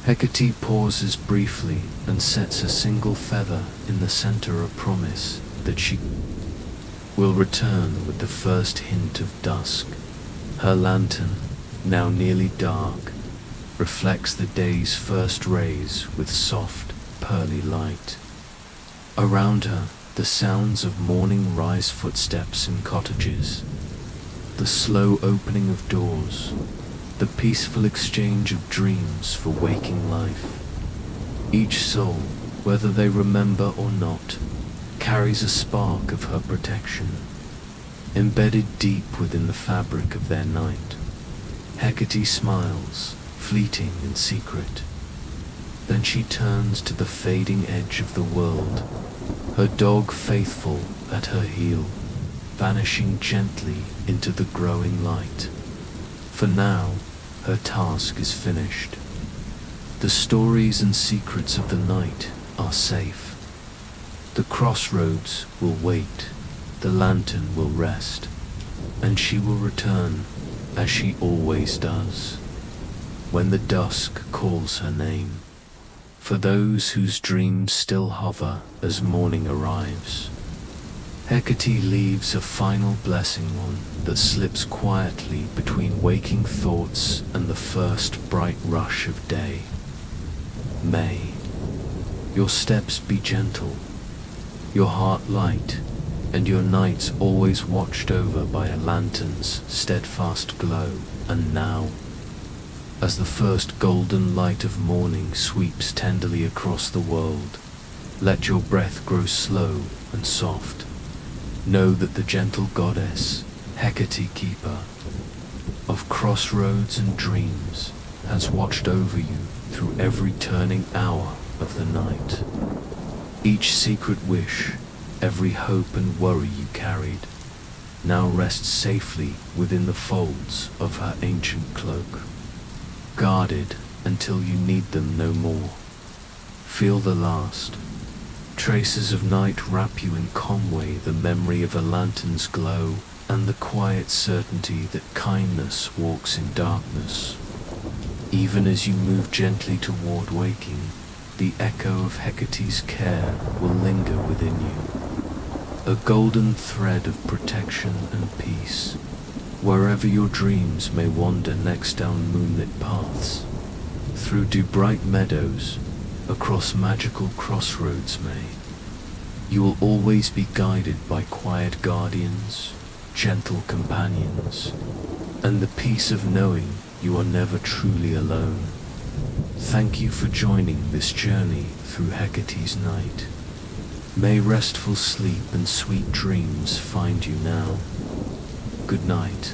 S1: Hecate pauses briefly and sets a single feather in the center of promise that she will return with the first hint of dusk. Her lantern, now nearly dark, reflects the day's first rays with soft, pearly light. Around her, the sounds of morning rise footsteps in cottages, the slow opening of doors, the peaceful exchange of dreams for waking life. Each soul, whether they remember or not, carries a spark of her protection, embedded deep within the fabric of their night. Hecate smiles, fleeting in secret. Then she turns to the fading edge of the world, her dog faithful at her heel, vanishing gently into the growing light. For now, her task is finished. The stories and secrets of the night are safe. The crossroads will wait, the lantern will rest, and she will return as she always does, when the dusk calls her name, for those whose dreams still hover as morning arrives. Hecate leaves a final blessing on that slips quietly between waking thoughts and the first bright rush of day. May your steps be gentle, your heart light, and your nights always watched over by a lantern's steadfast glow. And now, as the first golden light of morning sweeps tenderly across the world, let your breath grow slow and soft. Know that the gentle goddess, Hecate, keeper of crossroads and dreams, has watched over you through every turning hour of the night. Each secret wish, every hope and worry you carried, now rests safely within the folds of her ancient cloak, guarded until you need them no more. Feel the last traces of night wrap you in calm way, the memory of a lantern's glow, and the quiet certainty that kindness walks in darkness. Even as you move gently toward waking, the echo of Hecate's care will linger within you, a golden thread of protection and peace, wherever your dreams may wander next down moonlit paths, through dew bright meadows, across magical crossroads you will always be guided by quiet guardians, gentle companions, and the peace of knowing you are never truly alone. Thank you for joining this journey through Hecate's night. May restful sleep and sweet dreams find you now. Good night.